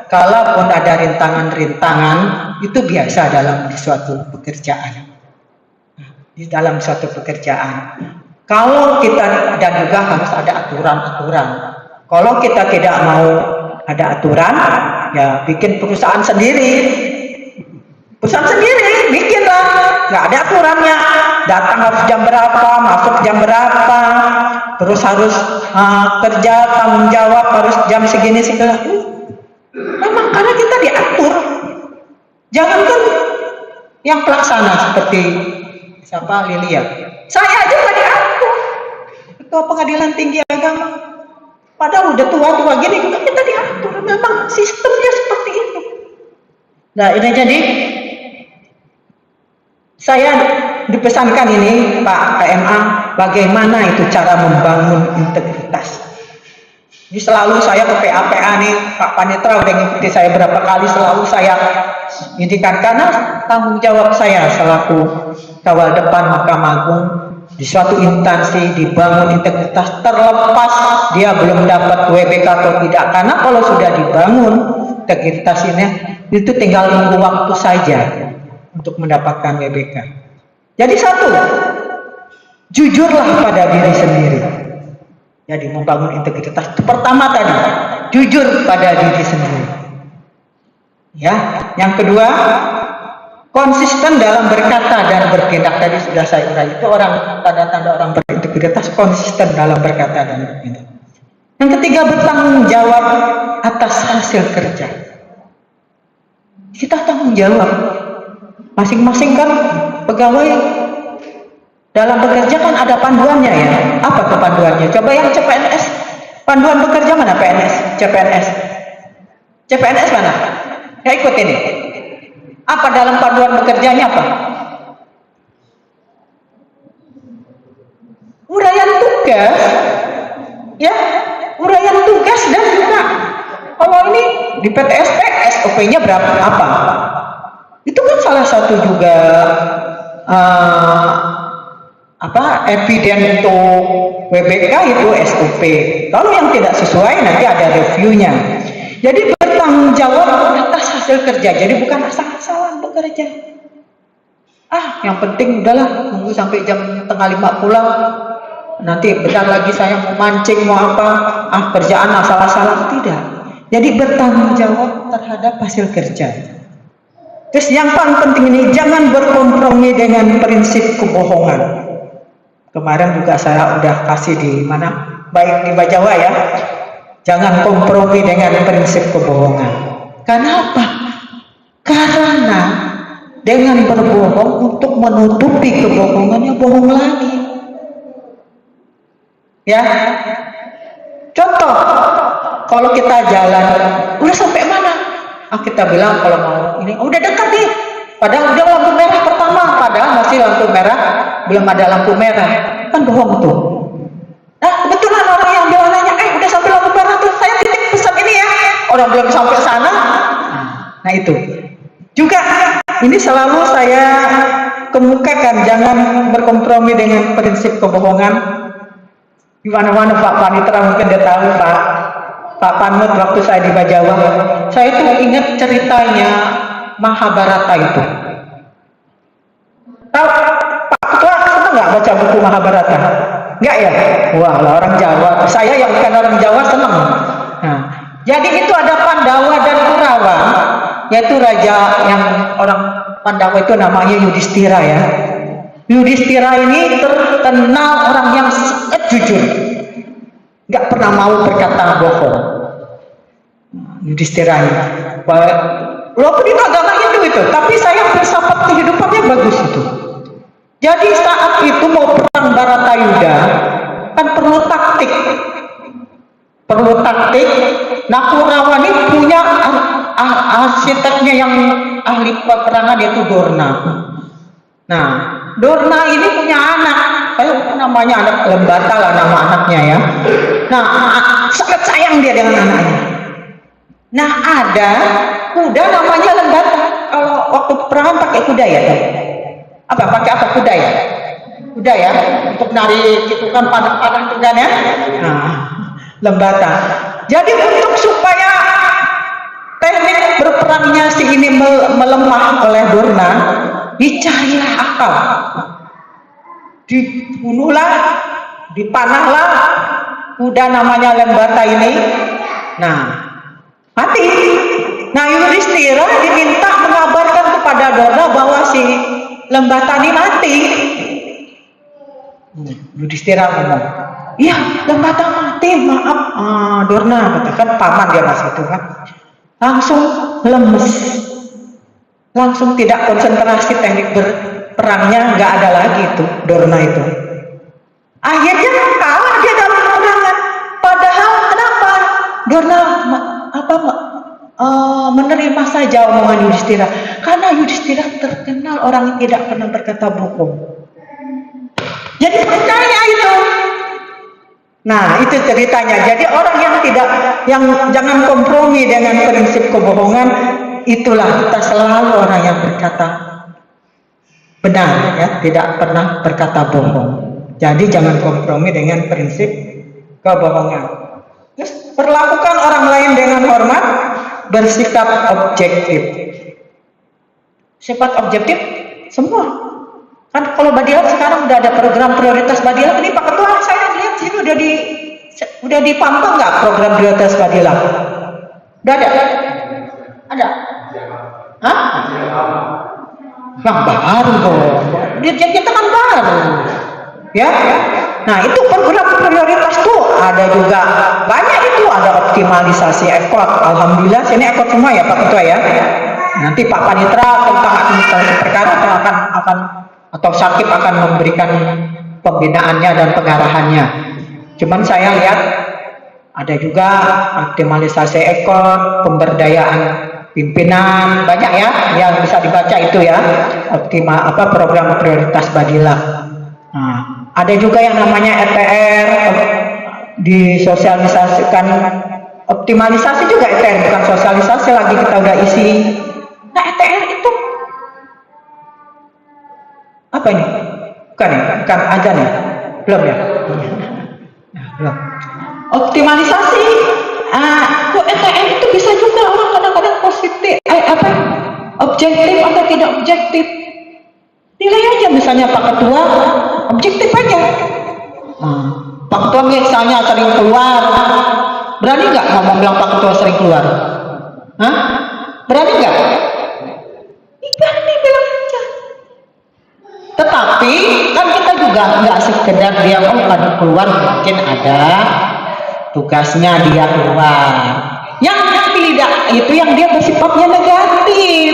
Kalaupun ada rintangan-rintangan, itu biasa dalam suatu pekerjaan. Di dalam suatu pekerjaan. Kalau kita dan juga harus ada aturan-aturan. Kalau kita tidak mau ada aturan, ya bikin perusahaan sendiri. Perusahaan sendiri, bikinlah. Nggak ada aturannya. Datang harus jam berapa, masuk jam berapa, terus harus kerja, tanggung jawab, harus jam segini segala. Memang karena kita diatur. Jangankan yang pelaksana seperti siapa, Lilia. Saya aja nggak diatur. Ketua Pengadilan Tinggi Agama. Padahal udah tua-tua gini juga kita diatur. Memang sistemnya seperti itu. Nah ini jadi saya dipesankan ini Pak KMA, bagaimana itu cara membangun integritas. Ini selalu saya ke PA nih, Pak Panitra udah ngikuti saya berapa kali, selalu saya indikan karena tanggung jawab saya selaku kawal depan Mahkamah Agung di suatu instansi dibangun integritas, terlepas dia belum dapat WBK atau tidak, karena kalau sudah dibangun integritas ini itu tinggal nunggu waktu saja untuk mendapatkan WBK. Jadi satu, jujurlah pada diri sendiri. Jadi membangun integritas itu pertama tadi, jujur pada diri sendiri. Ya, yang kedua, konsisten dalam berkata dan bertindak. Tadi sudah saya urai, itu orang tanda-tanda orang berintegritas, konsisten dalam berkata dan bertindak. Yang ketiga, bertanggung jawab atas hasil kerja. Kita tanggung jawab. Masing-masing kan pegawai dalam bekerja kan ada panduannya ya. Apa tuh panduannya? Coba yang CPNS, panduan bekerja mana PNS? CPNS mana? Ya ikut ini. Apa dalam panduan bekerjanya apa? Uraian tugas, ya, uraian tugas dan juga kalau ini di PTSP SOP-nya berapa apa? Itu kan salah satu juga eviden untuk WBK itu SOP. Kalau yang tidak sesuai nanti ada reviewnya. Jadi bertanggung jawab atas hasil kerja. Jadi bukan asal-asalan bekerja. Yang penting udahlah tunggu sampai jam 4:30 pulang. Nanti bentar lagi saya mau mancing mau apa? Kerjaan asal-asalan tidak. Jadi bertanggung jawab terhadap hasil kerja. Terus yang paling penting ini jangan berkompromi dengan prinsip kebohongan. Kemarin juga saya udah kasih di mana, baik di Bajawa ya. Jangan kompromi dengan prinsip kebohongan. Karena apa? Karena dengan berbohong untuk menutupi kebohongannya bohong lagi. Ya. Contoh, kalau kita jalan, udah sampai mana? Kita bilang kalau mau ini, udah dekat nih. Padahal udah lampu merah pertama, padahal masih lampu merah, belum ada lampu merah. Kan bohong tuh. Nah, kebetulan orang yang bilang nanya, udah sampai lampu merah tuh, saya titip pesan ini ya. Orang belum sampai sana. Nah itu. Juga ini selalu saya kemukakan, jangan berkompromi dengan prinsip kebohongan. Di mana-mana Pak Panitra mungkin dia tahu Pak Panut waktu saya di Bajawa, saya itu ingat ceritanya Mahabharata itu. Tahu Pak Ketua senang nggak baca buku Mahabharata? Nggak ya? Wah lah orang Jawa. Saya yang bukan orang Jawa senang. Nah, jadi itu ada Pandawa dan Kurawa, yaitu raja yang orang Pandawa itu namanya Yudhistira ya. Yudhistira ini terkenal orang yang sangat jujur. Nggak pernah mau berkata bohong. Yudhistira ini, walaupun itu agama Hindu itu, tapi saya filsafat kehidupannya bagus itu. Jadi saat itu mau perang Baratayuda kan perlu taktik. Nah Kurawa ini punya arsiteknya yang ahli peperangan yaitu Dorna. Nah Dorna ini punya anak, namanya anak Lembata lah nama anaknya ya. Nah sangat sayang dia dengan anaknya. Nah ada kuda namanya Lembata. Kalau waktu peperangan pakai kuda ya? Pakai apa kuda ya? Kuda ya, untuk narik itu kan panah-panah itu kan ya. Nah Lembata. Jadi untuk supaya teknik berperangnya si ini melemah oleh Dorna, dicarilah akal, dibunuhlah, dipanahlah kuda namanya Lembata ini, nah mati. Nah Yudhistira diminta mengabarkan kepada Dorna bahwa si Lembata ini mati. Yudhistira ngomong, iya Lembata mati, maaf. Dorna katakan, paman dia masih itu kan, langsung lemes, langsung tidak konsentrasi, teknik berperangnya nggak ada lagi itu Dorna itu. Akhirnya kalah dia dalam peperangan. Padahal kenapa Dorna menerima saja omongan Yudhistira? Karena Yudhistira terkenal orang yang tidak pernah berkata bohong. Jadi percaya itu. Nah itu ceritanya. Jadi orang yang jangan kompromi dengan prinsip kebohongan. Itulah kita selalu orang yang berkata benar, ya, tidak pernah berkata bohong. Jadi jangan kompromi dengan prinsip kebohongan. Terus perlakukan orang lain dengan hormat, bersikap objektif. Sifat objektif semua. Kan kalau Badilat sekarang udah ada program prioritas Badilat. Ini Pak Ketua, saya lihat sini udah dipampang nggak program prioritas Badilat? Udah ada? Ada? Hah? Yang baru dong. Dirjen kita kan baru. Ya, nah itu program prioritas tuh ada juga banyak itu, ada optimalisasi ekor. Alhamdulillah sini ekor semua ya Pak Ketua ya. Nanti Pak Panitra tentang administrasi perkara akan atau Sakip akan memberikan pembinaannya dan pengarahannya. Cuman saya lihat ada juga optimalisasi ekor, pemberdayaan pimpinan, banyak ya yang bisa dibaca itu ya. Program prioritas Badilat. Nah, ada juga yang namanya ETR, disosialisasikan, optimalisasi juga ETR, bukan sosialisasi lagi, kita udah isi. Nah ETR itu apa ini? Bukan ya? Bukan aja nih? Belum ya? Nah, belum. Optimalisasi, ETR itu bisa juga orang kadang-kadang positif, objektif atau tidak objektif. Nilai aja misalnya Pak Ketua objektif aja. Pak Ketua misalnya sering keluar, berani nggak ngomong bilang Pak Ketua sering keluar? Hah? Berani nggak? Berani bilang aja. Tetapi kan kita juga nggak sekedar dia kan keluar, mungkin ada tugasnya dia keluar. Yang tidak itu yang dia bersifatnya negatif.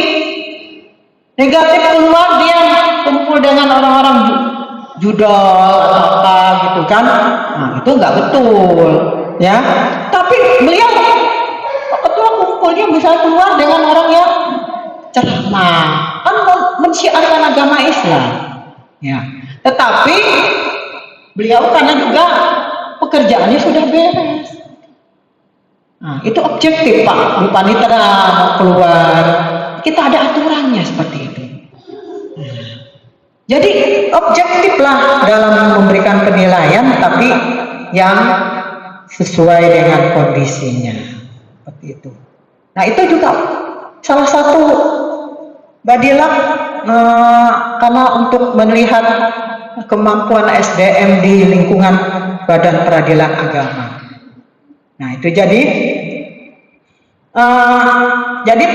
Negatif keluar dia kumpul dengan orang-orang judol apa gitu kan, nah itu nggak betul ya. Tapi beliau Pak Ketua kumpulnya bisa keluar dengan orang yang ceramah, kan mensyiarkan agama Islam ya. Tetapi beliau karena juga pekerjaannya sudah beres, nah itu objektif Pak, Bu Panitra mau keluar, kita ada aturannya seperti itu. Jadi objektiflah dalam memberikan penilaian, tapi yang sesuai dengan kondisinya, seperti itu. Nah itu juga salah satu Badilat karena untuk melihat kemampuan SDM di lingkungan Badan Peradilan Agama. Nah itu jadi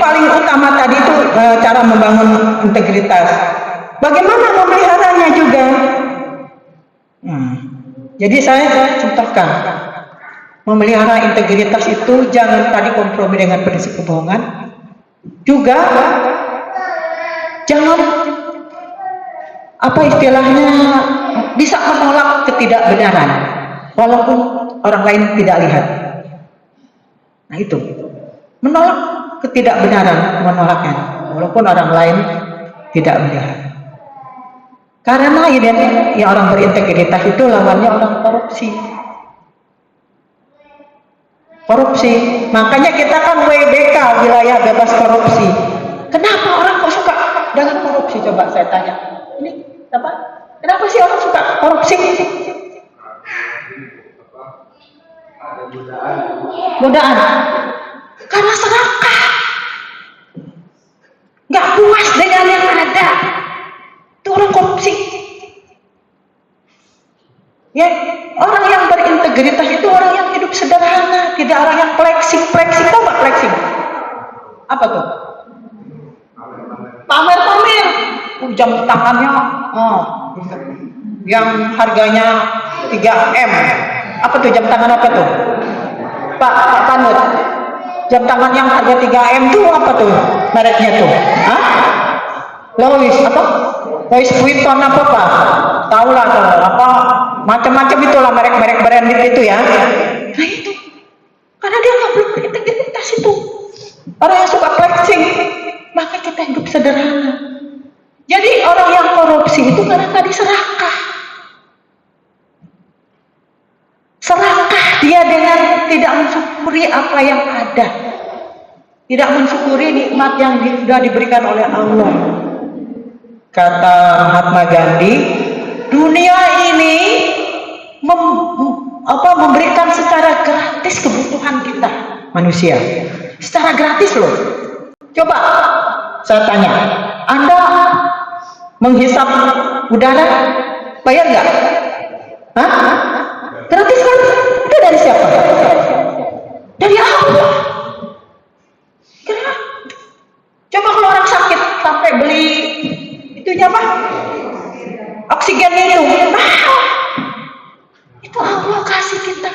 paling utama tadi itu cara membangun integritas. Bagaimana memeliharanya juga? Jadi saya contohkan, memelihara integritas itu jangan tadi kompromi dengan prinsip kebohongan. Juga jangan bisa menolak ketidakbenaran walaupun orang lain tidak lihat. Nah itu, menolak ketidakbenaran, menolaknya walaupun orang lain tidak melihat. Karena ya orang berintegritas itu lawannya orang korupsi. Makanya kita kan WBK, wilayah bebas korupsi. Kenapa orang kok suka dengan korupsi? Coba saya tanya. Ini apa? Kenapa sih orang suka korupsi? Godaan. Karena serakah. Nggak puas dengan yang ada. Itu orang korupsi. Ya, orang yang berintegritas itu orang sederhana, tidak ada yang flexing. Flexing, tahu nggak flexing? Apa tuh? Pamer-pamer. Jam tangannya, yang harganya 3M. Apa tuh jam tangan apa tuh? Pak Panut. Jam tangan yang harga 3M tuh apa tuh? Mereknya tuh? Hah? Louis apa? Louis Vuitton apa Pak? Tahu lah tuh, apa macam-macam itulah merek-merek branded itu ya. Nah itu, karena dia nggak belum berintegritas itu. Orang yang suka flexing, maka kita hidup sederhana. Jadi orang yang korupsi itu karena tadi serakah. Serakah dia dengan tidak mensyukuri apa yang ada. Tidak mensyukuri nikmat yang sudah diberikan oleh Allah. Kata Mahatma Gandhi, dunia ini memberikan secara gratis kebutuhan kita manusia. Secara gratis loh. Coba saya tanya, Anda menghisap udara bayar nggak? Hah? Gratis kan? Itu dari siapa? Dari Allah. Coba kalau orang sakit sampai beli itunya apa? Oksigennya itu mahal. Itu Allah kasih kita.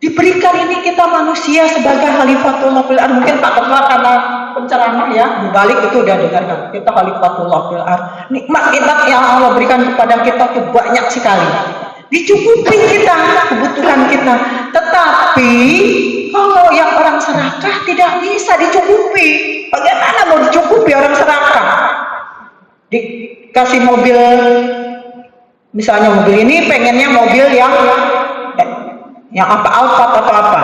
Diberikan ini kita manusia sebagai Khalifatullah fil ardh. Mungkin Pak Ketua karena penceramah ya, dibalik itu udah dengarkan. Kita Khalifatullah fil ardh. Nikmat-nikmat yang Allah berikan kepada kita itu banyak sekali. Dicukupi kita kebutuhan kita. Tetapi kalau yang orang serakah tidak bisa dicukupi. Bagaimana mau dicukupi orang serakah? Dikasih mobil, misalnya mobil ini pengennya mobil yang apa Alphard atau apa,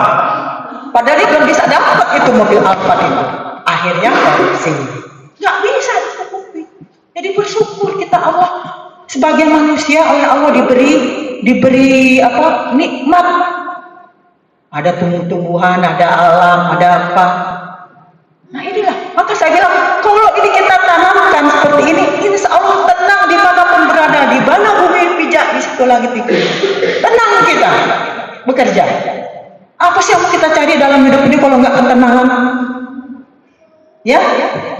padahal dia belum bisa dapat itu mobil Alphard itu. Akhirnya korupsi, nggak bisa dicukupi. Jadi bersyukur kita Allah sebagai manusia oleh Allah diberi apa nikmat. Ada tumbuh-tumbuhan, ada alam, ada apa. Nah inilah, maka saya bilang kalau ini kita tanamkan seperti ini, insya Allah tenang dimanapun berada, di mana bumi pijak di situ langit itu. Tenang kita bekerja. Apa sih yang mau kita cari dalam hidup ini kalau nggak ketenangan? Ya,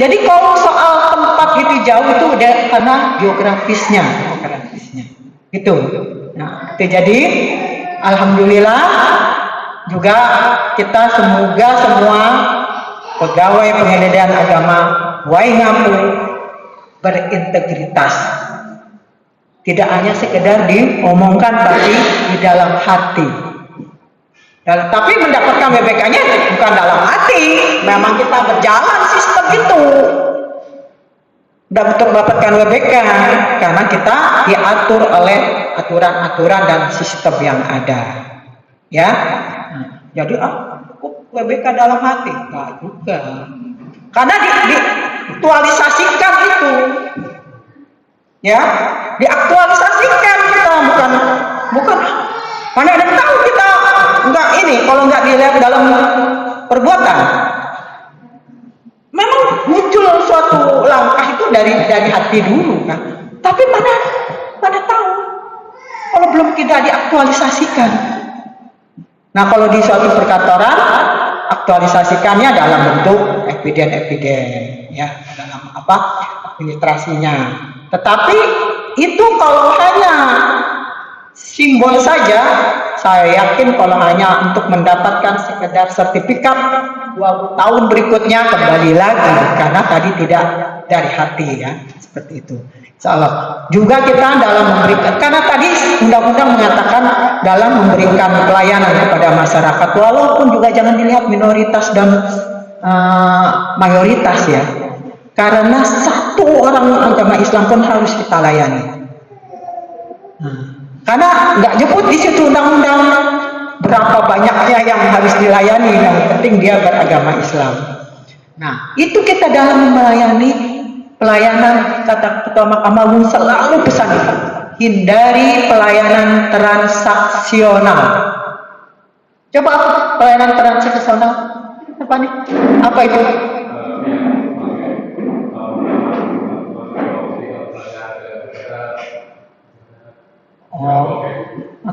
jadi kalau soal tempat itu jauh itu udah karena geografisnya, gitu. Nah, itu jadi alhamdulillah juga kita semoga semua pegawai pengadilan agama Waingapu berintegritas. Tidak hanya sekedar diomongkan tapi di dalam hati. Tapi mendapatkan WBK-nya bukan dalam hati. Memang kita berjalan sistem itu. Untuk mendapatkan WBK karena kita diatur oleh aturan-aturan dan sistem yang ada. Ya. Jadi WBK dalam hati enggak juga. Karena diaktualisasikan itu. Ya, diaktualisasikan kita bukan mana ada tahu kita enggak ini kalau enggak dilihat dalam perbuatan. Memang muncul suatu langkah itu dari hati dulu kan. Tapi mana tahu kalau belum kita diaktualisasikan. Nah, kalau di suatu perkantoran aktualisasikannya dalam bentuk eviden ya, dalam apa? Administrasinya. Tetapi itu kalau hanya simbol saja, saya yakin kalau hanya untuk mendapatkan sekedar sertifikat 20 tahun berikutnya kembali lagi karena tadi tidak dari hati ya, seperti itu. Insyaallah. Juga kita dalam memberikan, karena tadi undang-undang mengatakan dalam memberikan pelayanan kepada masyarakat, walaupun juga jangan dilihat minoritas dan mayoritas ya. Karena satu orang agama Islam pun harus kita layani. Karena nggak nyebut di situ undang-undang berapa banyaknya yang harus dilayani, yang penting dia beragama Islam. Nah, itu kita dalam melayani pelayanan, kata Ketua Mahkamah Agung selalu pesan hindari pelayanan transaksional. Coba apa pelayanan transaksional? Apa nih? Apa itu?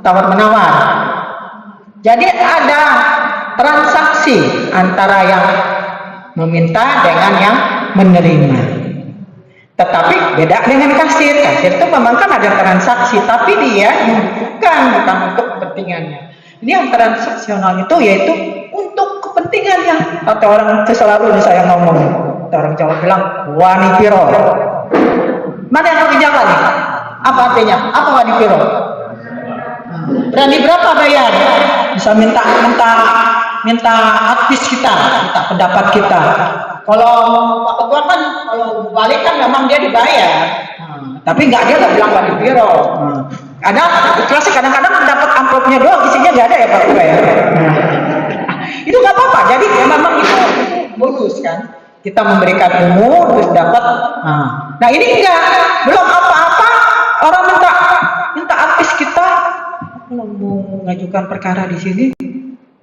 Tawar menawar. Jadi ada transaksi antara yang meminta dengan yang menerima. Tetapi beda dengan kasir. Kasir itu memang kan ada transaksi, tapi dia bukan untuk kepentingannya. Ini yang transaksional itu yaitu untuk kepentingannya. Kata orang itu selalu saya ngomong, orang Jawa bilang wani piro. Mana yang orang Jawa nih? Apa artinya? Apa wani piro? Berani berapa bayar? Bisa minta advis kita, minta pendapat kita. Kalau Pak Ketua kan kalau balik kan memang dia dibayar, tapi dia nggak bilang wani piro. Ada ikhlas kadang-kadang dapat amplopnya doang, isinya nggak ada ya Pak Ketua ya. Itu nggak apa-apa. Jadi ya memang itu bonus kan. Kita memberikan ilmu terus dapat. Nah ini enggak, belum apa-apa orang minta advis kita. Kalau mau mengajukan perkara di sini,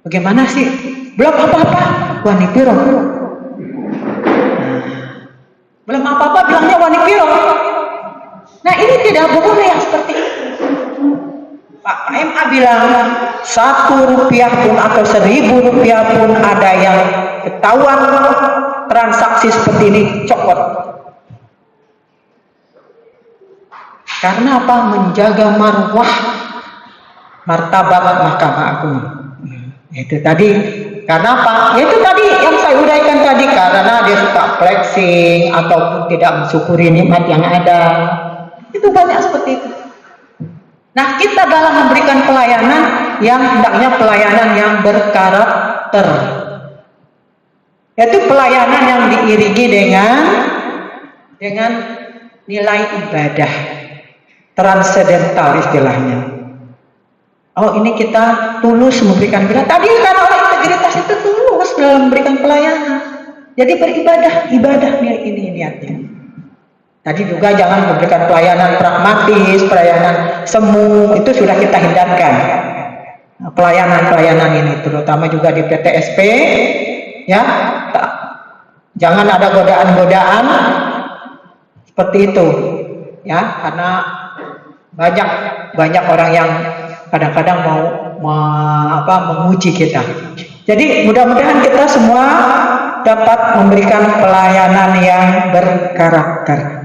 bagaimana sih? Belum apa-apa, wani piro. Belum apa-apa bilangnya wani piro. Nah ini tidak boleh yang seperti itu. Pak MA bilang 1 rupiah pun atau 1.000 rupiah pun ada yang ketahuan transaksi seperti ini copot. Karena apa? Menjaga martabat Mahkamah Agung. Itu tadi. Karena apa? Itu tadi yang saya uraikan tadi, karena dia suka flexing ataupun tidak mensyukuri nikmat yang ada. Itu banyak seperti itu. Nah, kita dalam memberikan pelayanan yang hendaknya pelayanan yang berkarakter. Yaitu pelayanan yang diiringi dengan nilai ibadah transendental istilahnya. Oh, ini kita tulus memberikan ibadah. Tadi kan orang integritas itu tulus dalam memberikan pelayanan. Jadi ibadah ini niatnya. Tadi juga jangan memberikan pelayanan pragmatis, pelayanan semu, itu sudah kita hindarkan. Nah, pelayanan ini terutama juga di PTSP, ya, jangan ada godaan-godaan seperti itu, ya, karena banyak orang yang kadang-kadang mau menguji kita. Jadi mudah-mudahan kita semua dapat memberikan pelayanan yang berkarakter.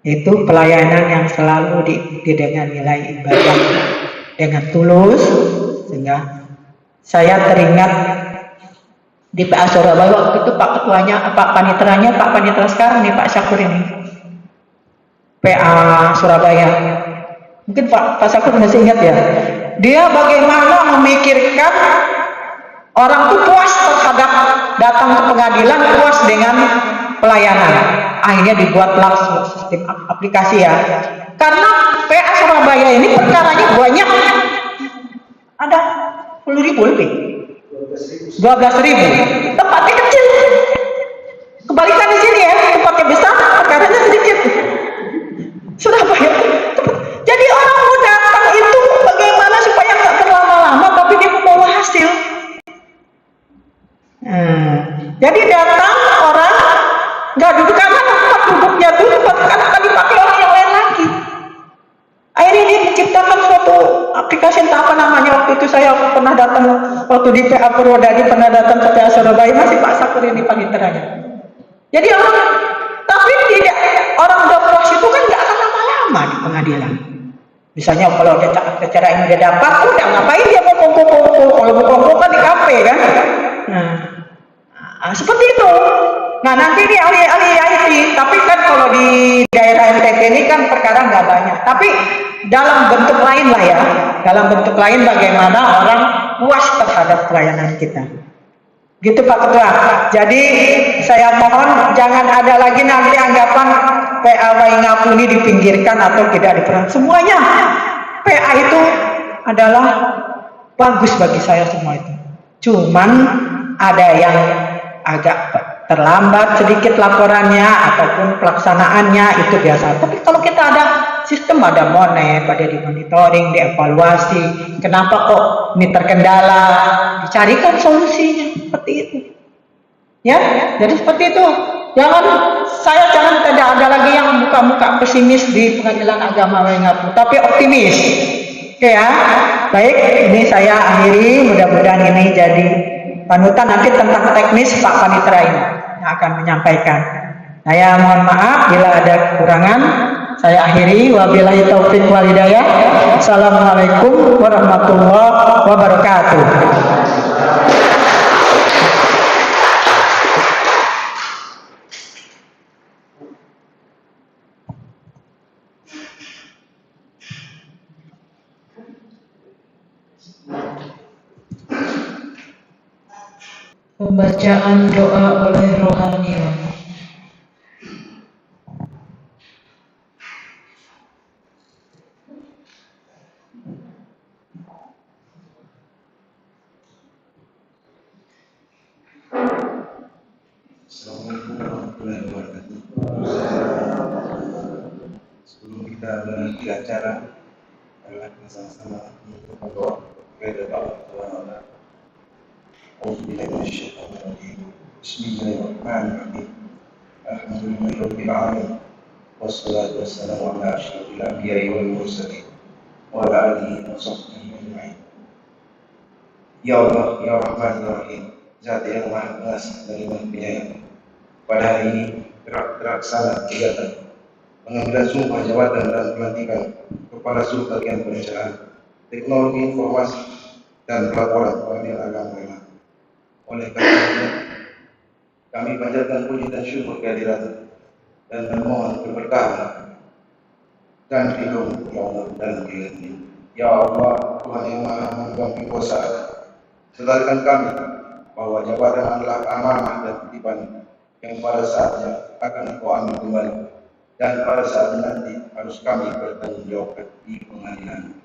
Itu pelayanan yang selalu diikuti dengan nilai ibadah dengan tulus, sehingga saya teringat di PA Surabaya waktu itu Pak Ketuanya, Pak Panitra sekarang nih Pak Syakur ini, PA Surabaya. Mungkin Pak Syakur masih ingat ya. Dia bagaimana memikirkan orang itu puas terhadap datang ke pengadilan, puas dengan pelayanan. Akhirnya dibuatlah sistem aplikasi ya. Karena PA Surabaya ini perkaranya banyak. Ada 10.000 lebih. 12.000. Tempatnya kecil. Kebalikan di sini ya, tempatnya besar, perkaranya sedikit. Surabaya. Jadi orang mau datang itu bagaimana supaya nggak terlama-lama, tapi dia membawa hasil. Jadi datang orang nggak duduk karena tempat duduknya tuh tempat akan dipakai orang yang lain lagi. Akhirnya dia menciptakan suatu aplikasi, entah apa namanya. Waktu itu saya pernah datang waktu di PA Purwodadi, pernah datang ke PA Surabaya, masih Pak Sakur ini panitranya. Jadi tapi tidak, orang udah puas itu kan nggak akan lama-lama di pengadilan. Misalnya kalau acara ini udah dapat, udah ngapain dia mau kumpul-kumpul? Kalau mau kumpul kan di kafe kan. Nah, seperti itu. Nah nanti ini ahli-ahli IT, tapi kan kalau di daerah NTT ini kan perkara nggak banyak. Tapi dalam bentuk lain lah ya, dalam bentuk lain bagaimana orang puas terhadap pelayanan kita. Gitu Pak Ketua. Jadi saya mohon jangan ada lagi nanti anggapan PA Waingapu ini dipinggirkan atau tidak diperan. Semuanya PA itu adalah bagus bagi saya semua itu. Cuman ada yang agak terlambat sedikit laporannya ataupun pelaksanaannya, itu biasa. Tapi kalau kita ada sistem, ada monet, ada di monitoring, dievaluasi, kenapa kok ini terkendala, dicarikan solusinya seperti itu. Ya, jadi seperti itu. Jangan tidak ada lagi yang muka-muka pesimis di Pengadilan Agama Waingapu, tapi optimis. Oke ya. baik, ini saya akhiri, mudah-mudahan ini jadi panutan nanti tentang teknis Pak Panitera ini yang akan menyampaikan. Saya mohon maaf bila ada kekurangan. Saya akhiri, wabillahi taufik wal hidayah. Assalamualaikum warahmatullahi wabarakatuh. Pembacaan doa oleh rohaniwan. Assalamualaikum warahmatullahi wabarakatuh. Sebelum kita melanjutkan acara, marilah kita sama-sama berdoa kepada Allah Taala. Auzubillahi minasyaitonir rajim. Bismillahirrahmanirrahim. Alhamdulillahirabbil alamin. Wassalatu wassalamu ala asyrofil anbiya'i wal mursalin wa ala alihi wa sahbihi ajma'in. Ya Allah, ya Rahman, ya Rahim, Zat yang Maha Pengasih dan Maha Penyayang. Pada hari ini terlaksana kegiatan pengambilan sumpah jabatan dan pelantikan Kepala Seluruh Bagian Perencanaan Teknologi Informasi dan Pelaporan Pengadilan Agama Islam. Oleh karena itu, kami panjatkan puji dan syukur kehadiran dan memohon keberkahan dan ridho ya Allah dalam kegiatan ini. Ya Allah, Tuhan yang Maha memegang kekuasaan, sadarkan kami bahwa jabatan adalah amanah dan titipan yang pada saatnya akan Engkau ambil kembali, dan pada saat nanti harus kami bertanggungjawabkan di pengadilan.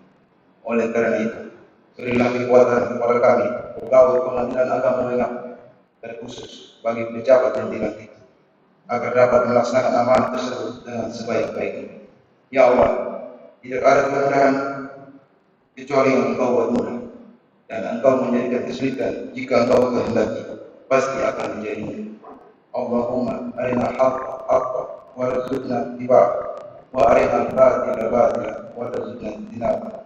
Oleh karena itu, berilah kekuatan kepada kami, pegawai Pengadilan Agama Lengkap, terkhusus bagi pejabat yang dilantik, agar dapat melaksanakan amanah tersebut dengan sebaik-baiknya. Ya Allah, tidak ada kemudahan kecuali yang Engkau buat mudah, dan Engkau menjadikan kesulitan jika Engkau kehendaki, pasti akan menjadi mudah. Allahumma arina haqqa haqqa warzuqna ittiba'ah wa arina al-batila batila warzuqna ijtinabah.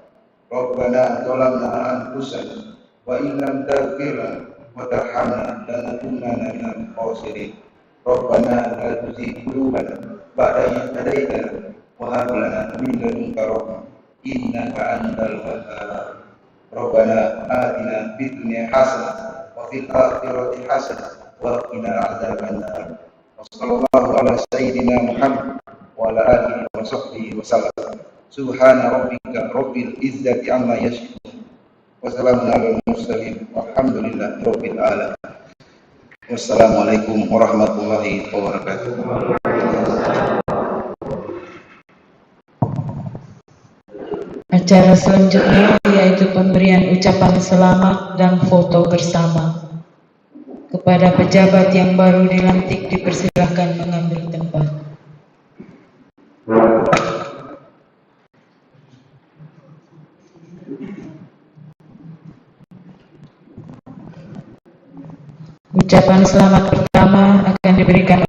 Rabbana zalamna anfusana wa in lam taghfir lana wa tarhamna lanakunanna minal khasirin. Rabbana la tuzigh qulubana ba'da idh hadaytana wa hab lana min ladunka rahmah innaka antal wahhab. Rabbana atina fid dunya hasanah wa fil akhirati hasanah wa qina adzabannar. Wassallallahu ala sayyidina Muhammad wa ala alihi wa sahbihi wa sallam. Subhana rabbika rabbil izzati amma yasifun wa salamun alal mursalin walhamdulillahi rabbil alamin. Wassalamualaikum warahmatullahi wabarakatuh. Acara selanjutnya yaitu pemberian ucapan selamat dan foto bersama. Kepada pejabat yang baru dilantik dipersilahkan mengambil tempat. Ucapan selamat pertama akan diberikan